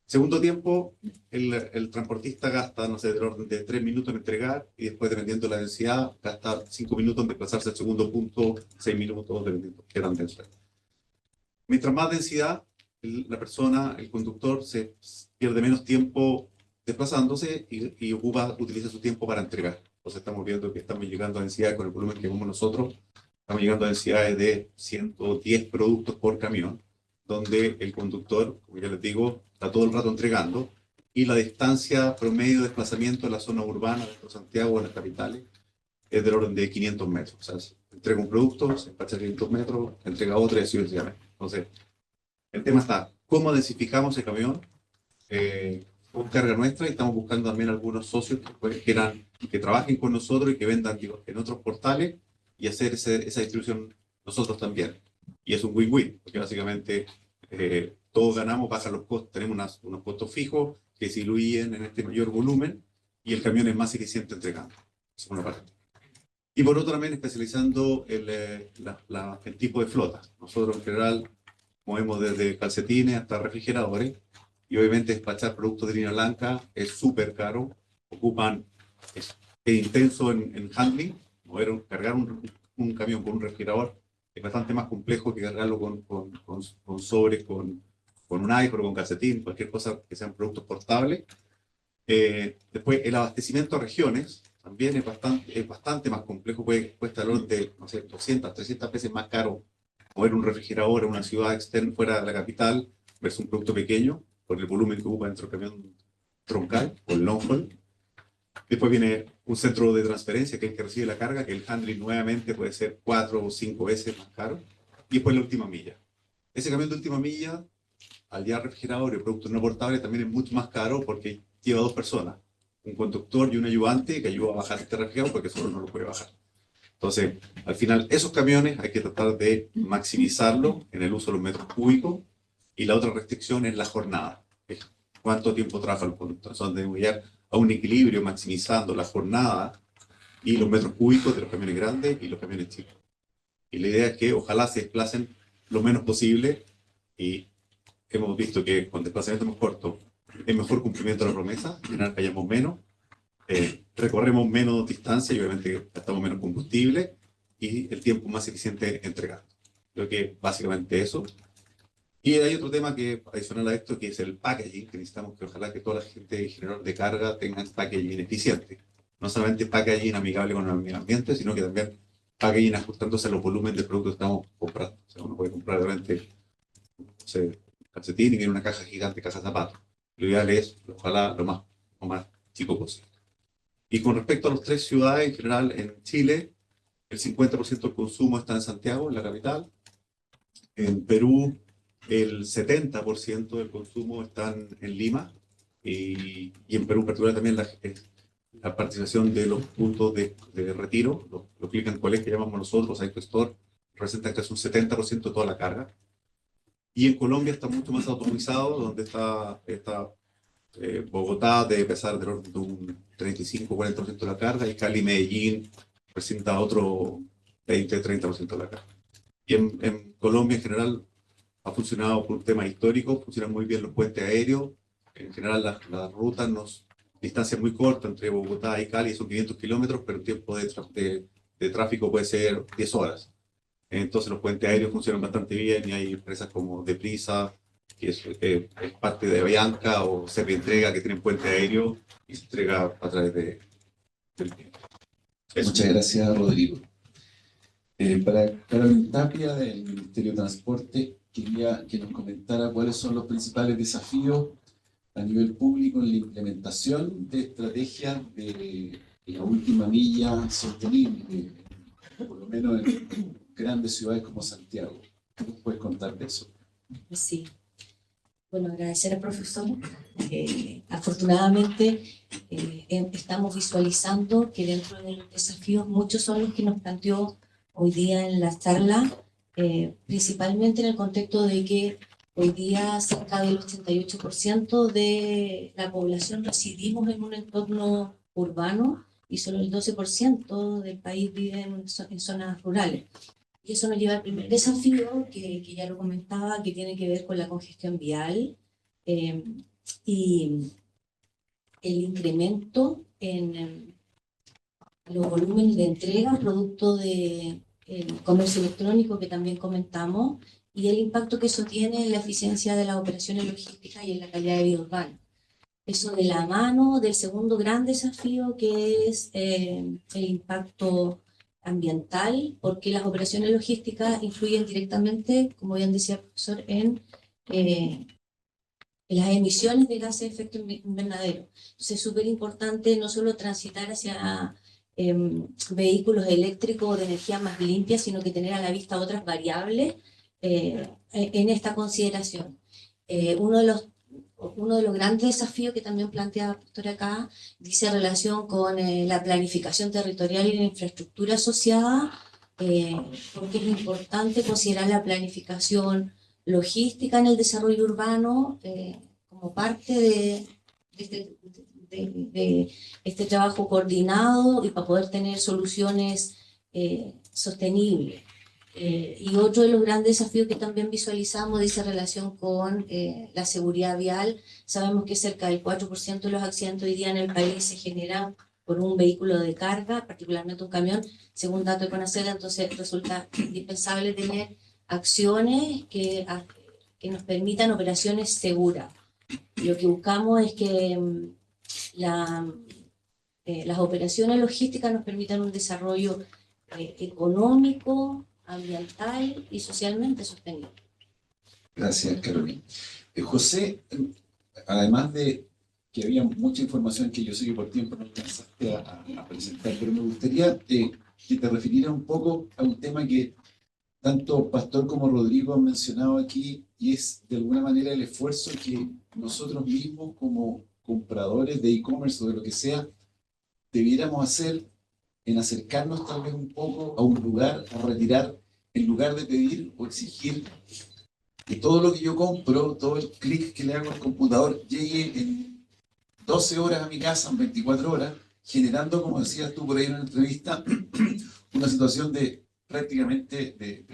Segundo tiempo, el transportista gasta, no sé, del orden de 3 minutos en entregar y después, dependiendo de la densidad, gasta 5 minutos en desplazarse al segundo punto, 6 minutos, dependiendo de qué tan denso es. Mientras más densidad, la persona, el conductor, se pierde menos tiempo desplazándose y utiliza su tiempo para entregar. Entonces estamos viendo que estamos llegando a densidades con el volumen que vemos nosotros, estamos llegando a densidades de 110 productos por camión, donde el conductor, como ya les digo, está todo el rato entregando, y la distancia promedio de desplazamiento en la zona urbana de Santiago, en las capitales, es del orden de 500 metros. O sea, se entrega un producto, se despacha 500 metros, entrega otro y así sucesivamente. Entonces, el tema está, ¿cómo densificamos el camión? Con carga nuestra, y estamos buscando también algunos socios que trabajen con nosotros y que vendan en otros portales y hacer esa distribución nosotros también. Y es un win-win, porque básicamente todos ganamos, bajan los costos, tenemos unos costos fijos que se diluyen en este mayor volumen y el camión es más eficiente entregando. Esa es una parte. Y por otro también especializando el tipo de flota. Nosotros en general movemos desde calcetines hasta refrigeradores y obviamente despachar productos de línea blanca es súper caro, es intenso en handling, cargar un camión con un refrigerador es bastante más complejo que cargarlo con sobres, con un iPhone, con calcetín, cualquier cosa que sean productos portables. Después, el abastecimiento a regiones, también es bastante más complejo, cuesta el orden de, no sé, 200, 300 veces más caro mover un refrigerador a una ciudad externa fuera de la capital versus un producto pequeño, por el volumen que ocupa dentro del camión troncal o el long haul. Después viene un centro de transferencia, que es el que recibe la carga, que el handling nuevamente puede ser 4 o 5 veces más caro. Y después la última milla. Ese camión de última milla, al llevar refrigerador y productos no portables, también es mucho más caro porque lleva 2 personas, un conductor y un ayudante que ayuda a bajar este refrigerador porque solo no lo puede bajar. Entonces, al final, esos camiones hay que tratar de maximizarlo en el uso de los metros cúbicos, y la otra restricción es la jornada. ¿Cuánto tiempo trabaja el conductor? Entonces, debemos llegar a un equilibrio maximizando la jornada y los metros cúbicos de los camiones grandes y los camiones chicos. Y la idea es que ojalá se desplacen lo menos posible, y hemos visto que con desplazamientos más cortos es mejor cumplimiento de la promesa, en general fallamos menos, recorremos menos distancia y obviamente gastamos menos combustible y el tiempo más eficiente entregando. Creo que básicamente eso. Y hay otro tema que adicional a esto, que es el packaging, que necesitamos que ojalá que toda la gente generador de carga tenga packaging eficiente. No solamente packaging amigable con el medio ambiente, sino que también packaging ajustándose a los volúmenes de productos que estamos comprando. O sea, uno puede comprar realmente, no sé, calcetín y viene una caja gigante, caja de zapatos. Lo ideal es, ojalá, lo más chico posible. Y con respecto a las 3 ciudades en general en Chile, el 50% del consumo está en Santiago, en la capital. En Perú, el 70% del consumo está en Lima. Y en Perú en particular también la participación de los puntos de retiro, los click and collect que llamamos nosotros, Store, representan casi un 70% de toda la carga. Y en Colombia está mucho más automatizado, donde está Bogotá debe pesar del orden de un 35-40% de la carga, y Cali y Medellín presenta otro 20-30% de la carga. Y en Colombia en general ha funcionado por un tema histórico, funcionan muy bien los puentes aéreos, en general las rutas, distancias muy cortas entre Bogotá y Cali son 500 kilómetros, pero el tiempo de tráfico puede ser 10 horas. Entonces los puentes aéreos funcionan bastante bien y hay empresas como Deprisa, que es parte de Avianca, o Servientrega, que tienen puente aéreo y se entrega a través del cliente. Muchas gracias, Rodrigo. Para Carolina Tapia, del Ministerio de Transporte, quería que nos comentara cuáles son los principales desafíos a nivel público en la implementación de estrategias de la última milla sostenible, por lo menos en grandes ciudades como Santiago. ¿Qué nos puedes contar de eso? Sí. Bueno, agradecer al profesor. Afortunadamente, estamos visualizando que dentro de los desafíos, muchos son los que nos planteó hoy día en la charla, principalmente en el contexto de que hoy día cerca del 88% de la población residimos en un entorno urbano y solo el 12% del país vive en zonas rurales. Y eso nos lleva al primer desafío, que ya lo comentaba, que tiene que ver con la congestión vial y el incremento en los volúmenes de entrega, producto del comercio electrónico que también comentamos, y el impacto que eso tiene en la eficiencia de las operaciones logísticas y en la calidad de vida urbana. Eso de la mano del segundo gran desafío, que es el impacto ambiental, porque las operaciones logísticas influyen directamente, como bien decía el profesor, en las emisiones de gases de efecto invernadero. Entonces es súper importante no solo transitar hacia vehículos eléctricos o de energía más limpia, sino que tener a la vista otras variables en esta consideración. Uno de los grandes desafíos que también plantea la doctora acá dice relación con la planificación territorial y la infraestructura asociada, porque es importante considerar la planificación logística en el desarrollo urbano como parte de este trabajo coordinado y para poder tener soluciones sostenibles. Y otro de los grandes desafíos que también visualizamos dice relación con la seguridad vial. Sabemos que cerca del 4% de los accidentes hoy día en el país se generan por un vehículo de carga, particularmente un camión, según datos de CONACYT. Entonces resulta indispensable tener acciones que nos permitan operaciones seguras. Lo que buscamos es que las operaciones logísticas nos permitan un desarrollo económico, ambiental y socialmente sostenible. Gracias, Carolina. José, además de que había mucha información que yo sé que por tiempo no alcanzaste a presentar, pero me gustaría que te refirieras un poco a un tema que tanto Pastor como Rodrigo han mencionado aquí, y es de alguna manera el esfuerzo que nosotros mismos como compradores de e-commerce o de lo que sea, debiéramos hacer en acercarnos tal vez un poco a un lugar, a retirar, en lugar de pedir o exigir que todo lo que yo compro, todo el clic que le hago al computador llegue en 12 horas a mi casa, en 24 horas, generando, como decías tú por ahí en una entrevista, una situación de prácticamente de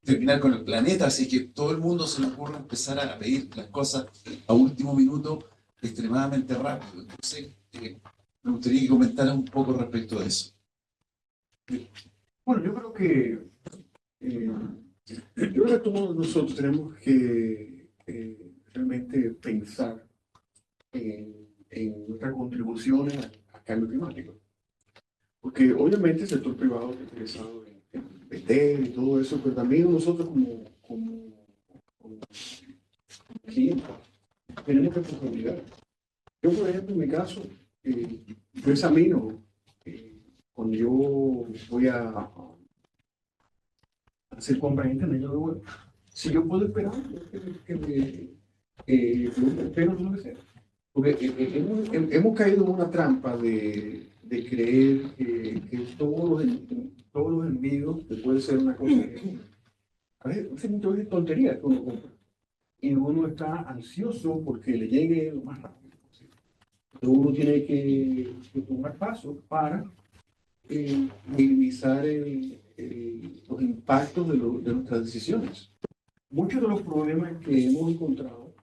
terminar con el planeta, así que todo el mundo se le ocurre empezar a pedir las cosas a último minuto extremadamente rápido. Entonces, me gustaría que comentaras un poco respecto a eso. Bueno, yo creo que todos nosotros tenemos que realmente pensar en nuestra contribución al cambio climático. Porque obviamente el sector privado está interesado en vender y todo eso, pero también nosotros como clientes tenemos responsabilidad. Yo, por ejemplo, en mi caso, yo examino cuando yo voy a hacer compras en internet, yo digo, si yo puedo esperar, yo espero lo que sea. Porque hemos caído en una trampa de creer que todos los envíos, que puede ser una cosa a veces muchas veces tonterías que uno compra. Y uno está ansioso porque le llegue lo más rápido posible. Entonces uno tiene que tomar pasos para minimizar los impactos de nuestras decisiones. Muchos de los problemas que hemos encontrado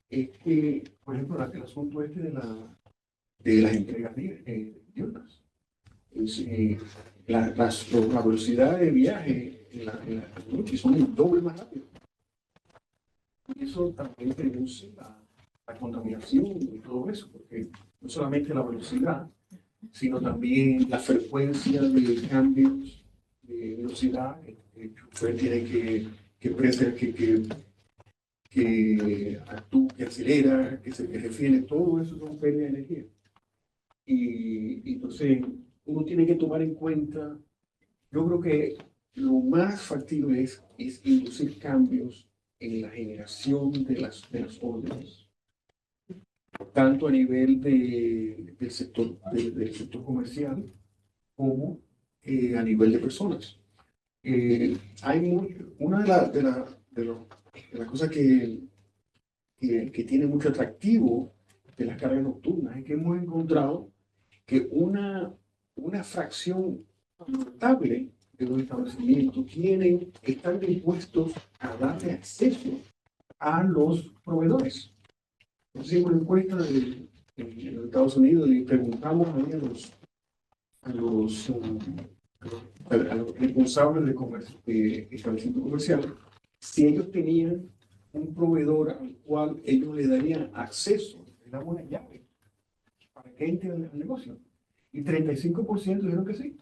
es que, por ejemplo, el asunto este de las entregas diurnas. La velocidad de viaje en la noche son el doble más rápido. Y eso también reduce la contaminación y todo eso, porque no solamente la velocidad, sino también la frecuencia de cambios de velocidad. El chofer tiene que actúa, que acelera, que refiere, todo eso es una pérdida de energía. Y entonces uno tiene que tomar en cuenta, yo creo que lo más factible es inducir cambios en la generación de las órdenes, tanto a nivel del sector comercial como a nivel de personas. Una de las cosas que tiene mucho atractivo de las cargas nocturnas es que hemos encontrado que una fracción notable de los establecimientos están dispuestos a darle acceso a los proveedores. Hicimos una encuesta en los Estados Unidos y preguntamos a los responsables de establecimientos comerciales si ellos tenían un proveedor al cual ellos le darían acceso, le daban una llave para que entre al negocio. Y 35% dijeron que sí.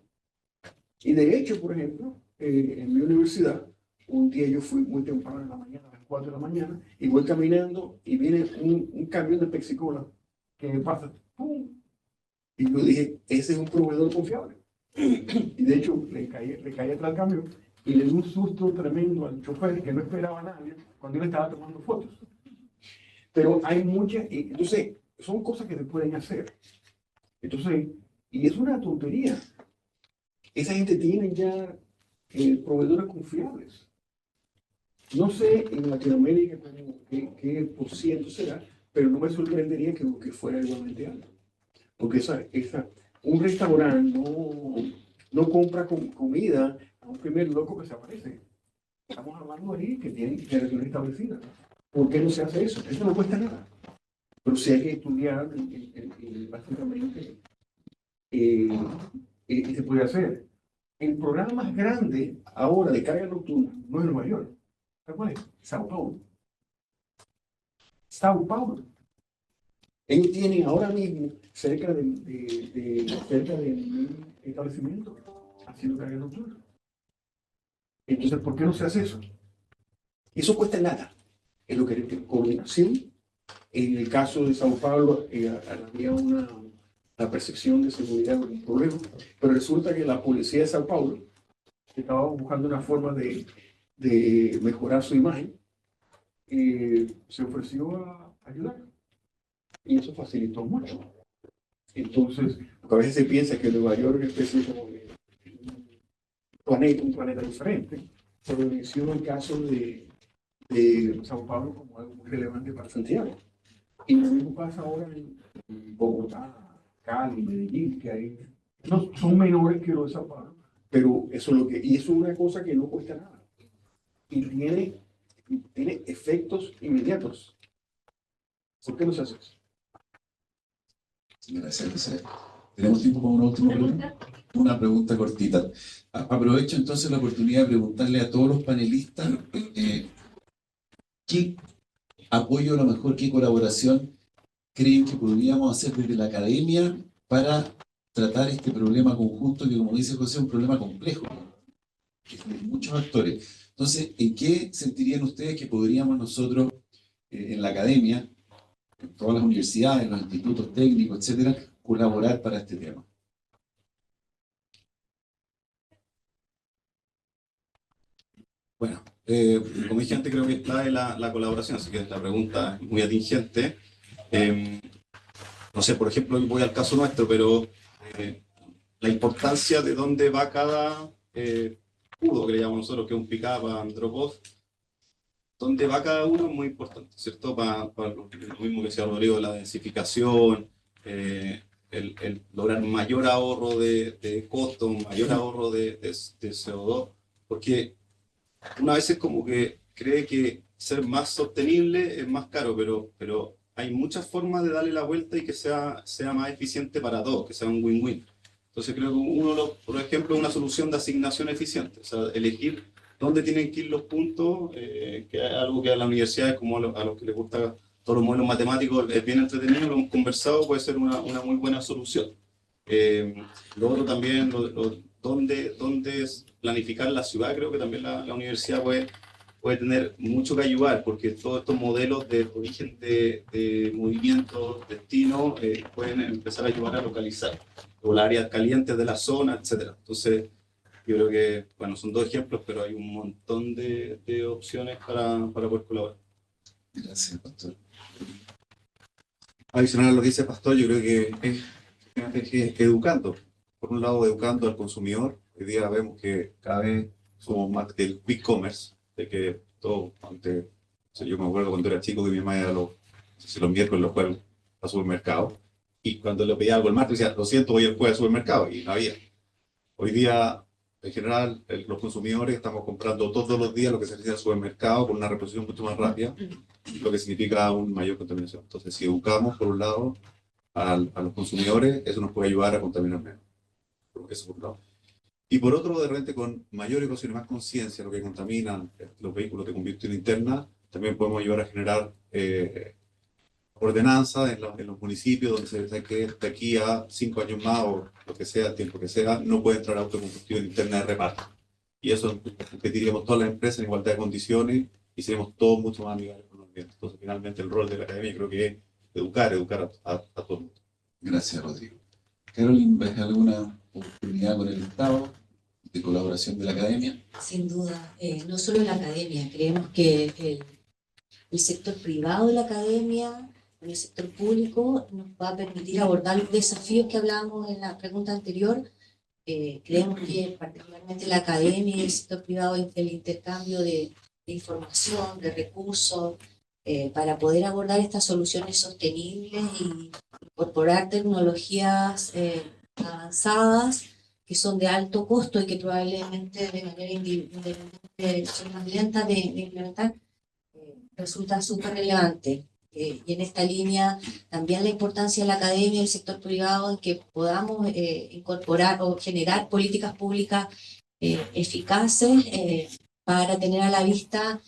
Y de hecho, por ejemplo, en mi universidad, un día yo fui muy temprano en la mañana, a las 4 de la mañana, y voy caminando y viene un camión de Pepsi-Cola que me pasa, ¡pum! Y yo dije, ese es un proveedor confiable. Y de hecho, le caí atrás del camión y le di un susto tremendo al chofer que no esperaba a nadie cuando yo le estaba tomando fotos. Pero hay muchas, entonces, son cosas que se pueden hacer. Entonces, y es una tontería. Esa gente tiene ya proveedores confiables. No sé en Latinoamérica qué por ciento será, pero no me sorprendería que fuera igualmente alto. Porque un restaurante no compra comida a un primer loco que se aparece. Estamos hablando ahí que tienen generaciones establecidas. ¿Por qué no se hace eso? Eso no cuesta nada. Pero sí hay que estudiar básicamente se puede hacer. El programa más grande ahora de carga nocturna no es Nueva York. ¿Cuál es? Sao Paulo. Sao Paulo. Ellos tienen ahora mismo cerca de 1.000 establecimientos haciendo carga nocturna. Entonces, ¿por qué no se hace eso? Eso cuesta nada. Es lo que es coordinación. En el caso de Sao Paulo, había una percepción de seguridad, un problema, pero resulta que la policía de Sao Paulo estaba buscando una forma de mejorar su imagen, se ofreció a ayudar y eso facilitó mucho. Entonces, porque a veces se piensa que Nueva York es una especie como de un planeta diferente, pero menciono el caso de Sao Paulo como algo muy relevante para Santiago. Y lo mismo pasa ahora en Bogotá, Cali, Medellín, que hay, no, son menores que los de Sao Paulo, pero eso es y eso es una cosa que no cuesta nada. Y tiene efectos inmediatos. ¿Por qué no se hace eso? Gracias, José. ¿Tenemos tiempo para una última pregunta? Una pregunta cortita. Aprovecho entonces la oportunidad de preguntarle a todos los panelistas qué apoyo, a lo mejor, qué colaboración creen que podríamos hacer desde la academia para tratar este problema conjunto que, como dice José, es un problema complejo, que tiene muchos actores. Entonces, ¿en qué sentirían ustedes que podríamos nosotros, en la academia, en todas las universidades, en los institutos técnicos, etcétera, colaborar para este tema? Bueno, como dije antes, creo que es clave la colaboración, así que la pregunta es muy atingente. No sé, por ejemplo, voy al caso nuestro, pero la importancia de dónde va cada cubo, que le llamamos nosotros, que es un pick-up, un drop-off, dónde va cada uno es muy importante, ¿cierto? Para lo mismo que decía Rodrigo, la densificación, el lograr mayor ahorro de costo, mayor ahorro de CO2, porque una vez es como que cree que ser más sostenible es más caro, pero hay muchas formas de darle la vuelta y que sea más eficiente para todos, que sea un win-win. Entonces creo que por ejemplo, una solución de asignación eficiente, o sea, elegir dónde tienen que ir los puntos, que es algo que a las universidades, como a los que les gusta todos los modelos matemáticos, es bien entretenido, lo hemos conversado, puede ser una muy buena solución. Lo otro también, dónde es planificar la ciudad, creo que también la universidad puede tener mucho que ayudar, porque todos estos modelos de origen de movimientos, destino, pueden empezar a ayudar a localizar o las áreas calientes de la zona, etc. Entonces, yo creo que, bueno, son dos ejemplos, pero hay un montón de opciones para poder colaborar. Gracias, Pastor. Adicional a lo que dice Pastor, yo creo que es educando. Por un lado, educando al consumidor. Hoy día vemos que cada vez somos más del quick commerce, de que todo, antes, o sea, yo me acuerdo cuando era chico que mi mamá era no sé si los miércoles los jueves al supermercado, y cuando le pedía algo el martes decía, lo siento, voy el jueves al supermercado, y no había. Hoy día, en general, los consumidores estamos comprando todos los días lo que se necesita al supermercado con una reposición mucho más rápida, lo que significa una mayor contaminación. Entonces, si educamos, por un lado, a los consumidores, eso nos puede ayudar a contaminar menos. Eso por un lado. Y por otro, de repente, con mayor educación y más conciencia de lo que contaminan los vehículos de combustión interna, también podemos ayudar a generar ordenanza en los municipios donde se dice que de aquí a 5 años más o lo que sea, el tiempo que sea, no puede entrar auto de combustión interna de reparto. Y eso competiríamos todas las empresas en igualdad de condiciones y seríamos todos mucho más amigables con el ambiente. Entonces, finalmente, el rol de la academia creo que es educar a todo el mundo. Gracias, Rodrigo. Carolyn, ¿ves alguna oportunidad con el Estado de colaboración de la academia? Sin duda, no solo la academia, creemos que el sector privado de la academia, con el sector público, nos va a permitir abordar los desafíos que hablábamos en la pregunta anterior. Creemos que particularmente la academia y el sector privado, el intercambio de información, de recursos, para poder abordar estas soluciones sostenibles y incorporar tecnologías avanzadas que son de alto costo y que probablemente de manera independiente son más lentas de implementar, resulta súper relevante. Y en esta línea también la importancia de la academia y el sector privado en que podamos incorporar o generar políticas públicas eficaces para tener a la vista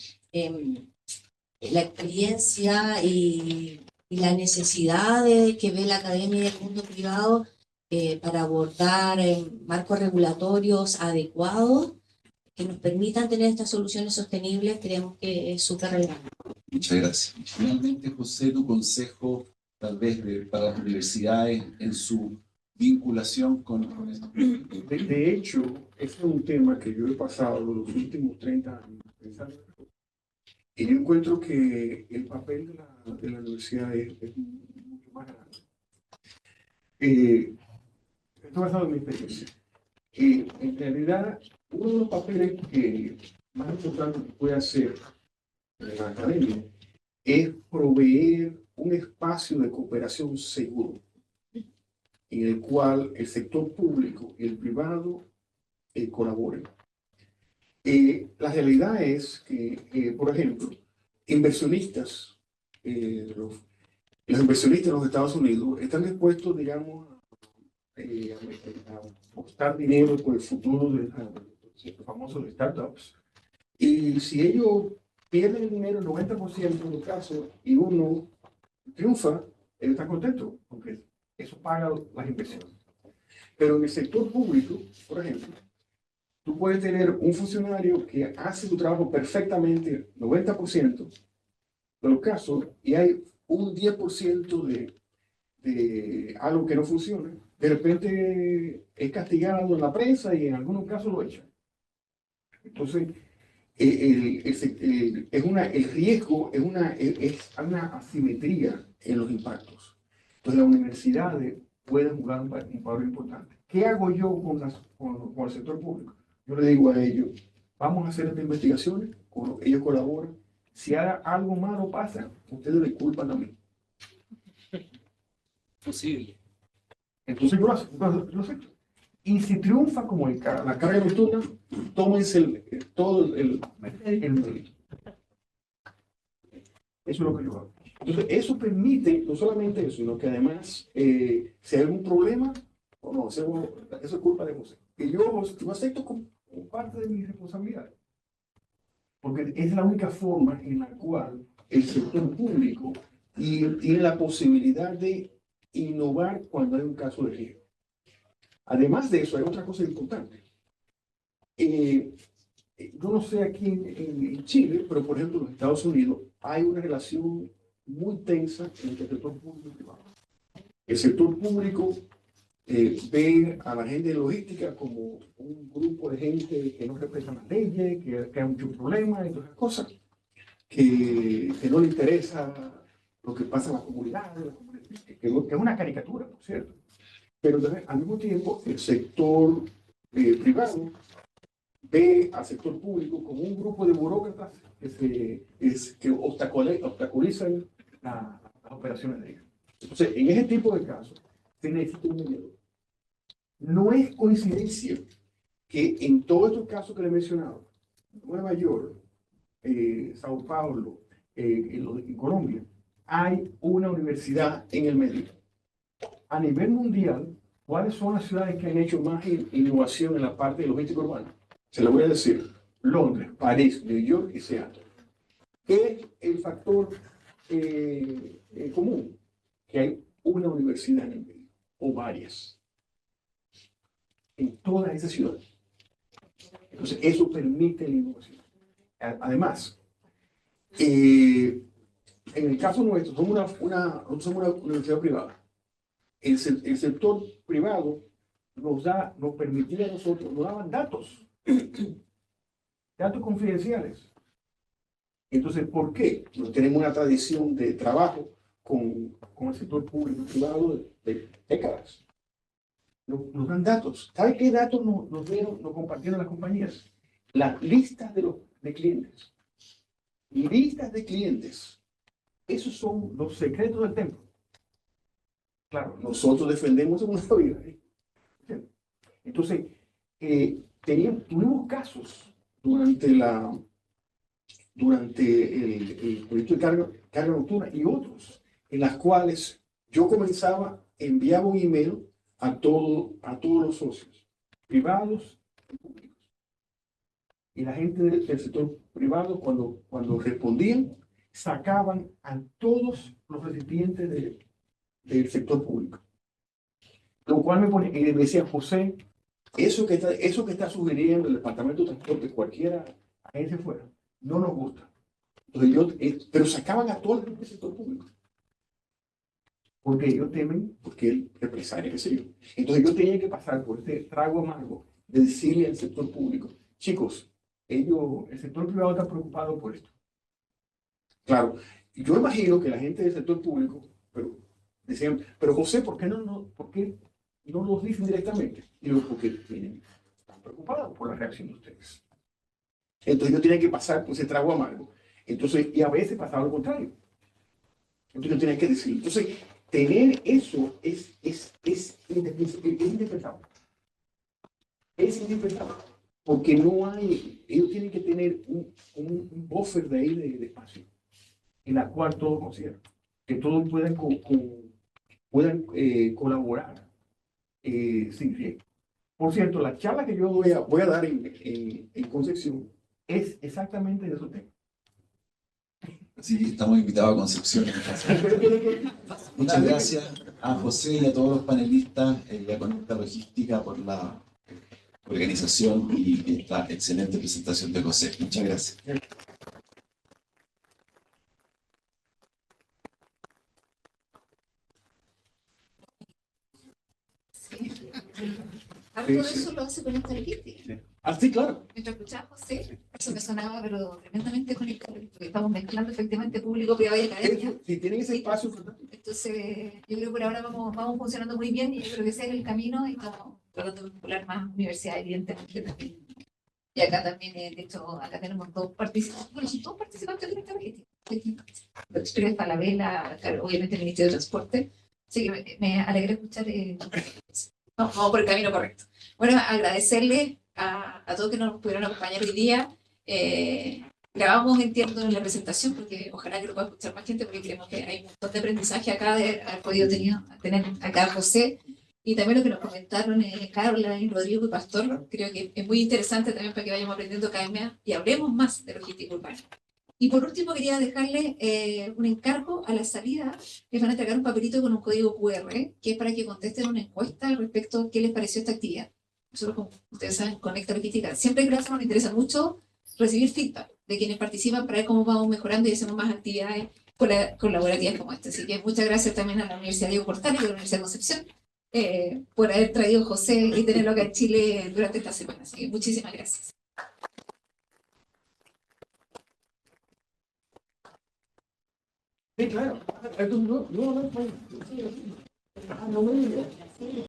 la experiencia y y la necesidad que ve la academia y el mundo privado para abordar marcos regulatorios adecuados que nos permitan tener estas soluciones sostenibles, creemos que es súper relevante. Muchas gracias. Finalmente, José, tu consejo, tal vez para las universidades en su vinculación con esto. De hecho, ese es un tema que yo he pasado los últimos 30 años pensando. Y yo encuentro que el papel de la universidad es mucho más grande. Esto basado en mi experiencia. En realidad, uno de los papeles que más importantes que puede hacer la academia es proveer un espacio de cooperación seguro en el cual el sector público y el privado colaboren. La realidad es que, por ejemplo, inversionistas, los inversionistas en los Estados Unidos están dispuestos, digamos, a apostar dinero por el futuro de los famosos startups. Y si ellos pierden el dinero, el 90% de los casos, y uno triunfa, ellos están contentos, porque eso paga las inversiones. Pero en el sector público, por ejemplo, tú puedes tener un funcionario que hace su trabajo perfectamente, 90% de los casos, y hay un 10% de algo que no funciona. De repente es castigado en la prensa y en algunos casos lo echan. Entonces, el riesgo es una asimetría en los impactos. Entonces, las universidades pueden jugar un papel importante. ¿Qué hago yo con el sector público? Yo le digo a ellos, vamos a hacer estas investigaciones, ellos colaboran. Si algo malo pasa, ustedes le culpan a mí. Posible. Entonces yo lo acepto. Y si triunfa como la carga nocturna, tómense todo el mérito. Eso es lo que yo hago. Entonces, eso permite, no solamente eso, sino que además, si hay algún problema, o no, eso es culpa de José. Y yo lo acepto como parte de mi responsabilidad. Porque es la única forma en la cual el sector público tiene la posibilidad de innovar cuando hay un caso de riesgo. Además de eso, hay otra cosa importante. Yo no sé aquí en Chile, pero por ejemplo en los Estados Unidos hay una relación muy tensa entre el sector público y privado. El sector público ve a la gente de logística como un grupo de gente que no respeta las leyes, que hay muchos problemas y todas esas cosas, que no le interesa lo que pasa en la comunidad, que es una caricatura, por cierto. Pero también, al mismo tiempo, el sector privado ve al sector público como un grupo de burócratas que obstaculizan las operaciones de ellos. Entonces, en ese tipo de casos, se necesita un mediador. No es coincidencia que en todos estos casos que le he mencionado, Nueva York, Sao Paulo, en Colombia, hay una universidad en el medio. A nivel mundial, ¿cuáles son las ciudades que han hecho más innovación en la parte de logística urbana? Se lo voy a decir: Londres, París, New York y Seattle. ¿Qué es el factor común? Que hay una universidad en el medio, o varias, en todas esas ciudades. Entonces, eso permite la innovación. Además, en el caso nuestro, somos una universidad privada. El sector privado nos permitía a nosotros, nos daban datos confidenciales. Entonces, ¿por qué? Porque tenemos una tradición de trabajo con el sector público y privado de décadas. Nos dan datos. ¿Sabe qué datos nos compartieron las compañías? Las listas de clientes. Listas de clientes. Esos son los secretos del templo. Claro, nosotros defendemos nuestra vida. Entonces, tuvimos casos durante el proyecto de carga nocturna y otros, en las cuales yo enviaba un email a todos los socios, privados y públicos. Y la gente del sector privado, cuando respondían, sacaban a todos los recipientes del sector público. Lo cual me decía, José, eso que está sugiriendo el Departamento de Transporte, cualquiera agencia fuera, no nos gusta. Entonces pero sacaban a todos los del sector público. Porque ellos temen, porque el represalia, qué sé yo. Entonces yo tenía que pasar por este trago amargo de decirle al sector público, chicos, el sector privado está preocupado por esto. Claro, yo imagino que la gente del sector público, pero decían, pero José, ¿por qué no los dicen directamente? Y digo, porque están preocupados por la reacción de ustedes. Entonces yo tenía que pasar por ese trago amargo. Entonces, y a veces pasaba lo contrario. Entonces yo tenía que decir. Entonces, tener eso es indispensable. Es indispensable. Porque no hay, ellos tienen que tener un buffer de ahí de espacio, en la cual todos consideran, que todos puedan colaborar sin riesgo. Por cierto, la charla que yo voy a dar en Concepción es exactamente de esos temas. Así que estamos invitados a Concepción. Muchas gracias a José y a todos los panelistas y a Conecta Logística por la organización y esta excelente presentación de José. Muchas gracias. Harto de eso lo hace Conecta Logística. Ah, sí, claro. Mientras escuchaba a José, eso me sonaba, pero tremendamente conectado, porque estamos mezclando efectivamente público, privado y academia. Si tienen ese espacio, fantástico. Entonces, yo creo que por ahora vamos funcionando muy bien y yo creo que ese es el camino y estamos tratando de vincular más universidades, evidentemente también. Y acá también, de hecho, acá tenemos dos participantes, bueno, son todos participantes de Conecta Logística. La Express, Falabella, obviamente el Ministerio de Transporte. Así que me alegra escuchar. Vamos por el camino correcto. Bueno, agradecerle a todos que nos pudieron acompañar hoy día. Grabamos, entiendo, en la presentación, porque ojalá que lo pueda escuchar más gente, porque creemos que hay un montón de aprendizaje acá de haber podido tener acá a José, y también lo que nos comentaron Carla, Rodrigo y Pastor. Creo que es muy interesante también para que vayamos aprendiendo cada vez más y hablemos más de logística urbana. Y por último, quería dejarle un encargo a la salida. Les van a entregar un papelito con un código QR, que es para que contesten una encuesta respecto a qué les pareció esta actividad. Nosotros, como ustedes saben, Conecta Logística, siempre que lo hacemos nos interesa mucho recibir feedback de quienes participan para ver cómo vamos mejorando y hacemos más actividades colaborativas como esta. Así que muchas gracias también a la Universidad Diego Portales y a la Universidad de Concepción por haber traído a José y tenerlo acá en Chile durante esta semana. Así que muchísimas gracias. Sí, claro. No me digas.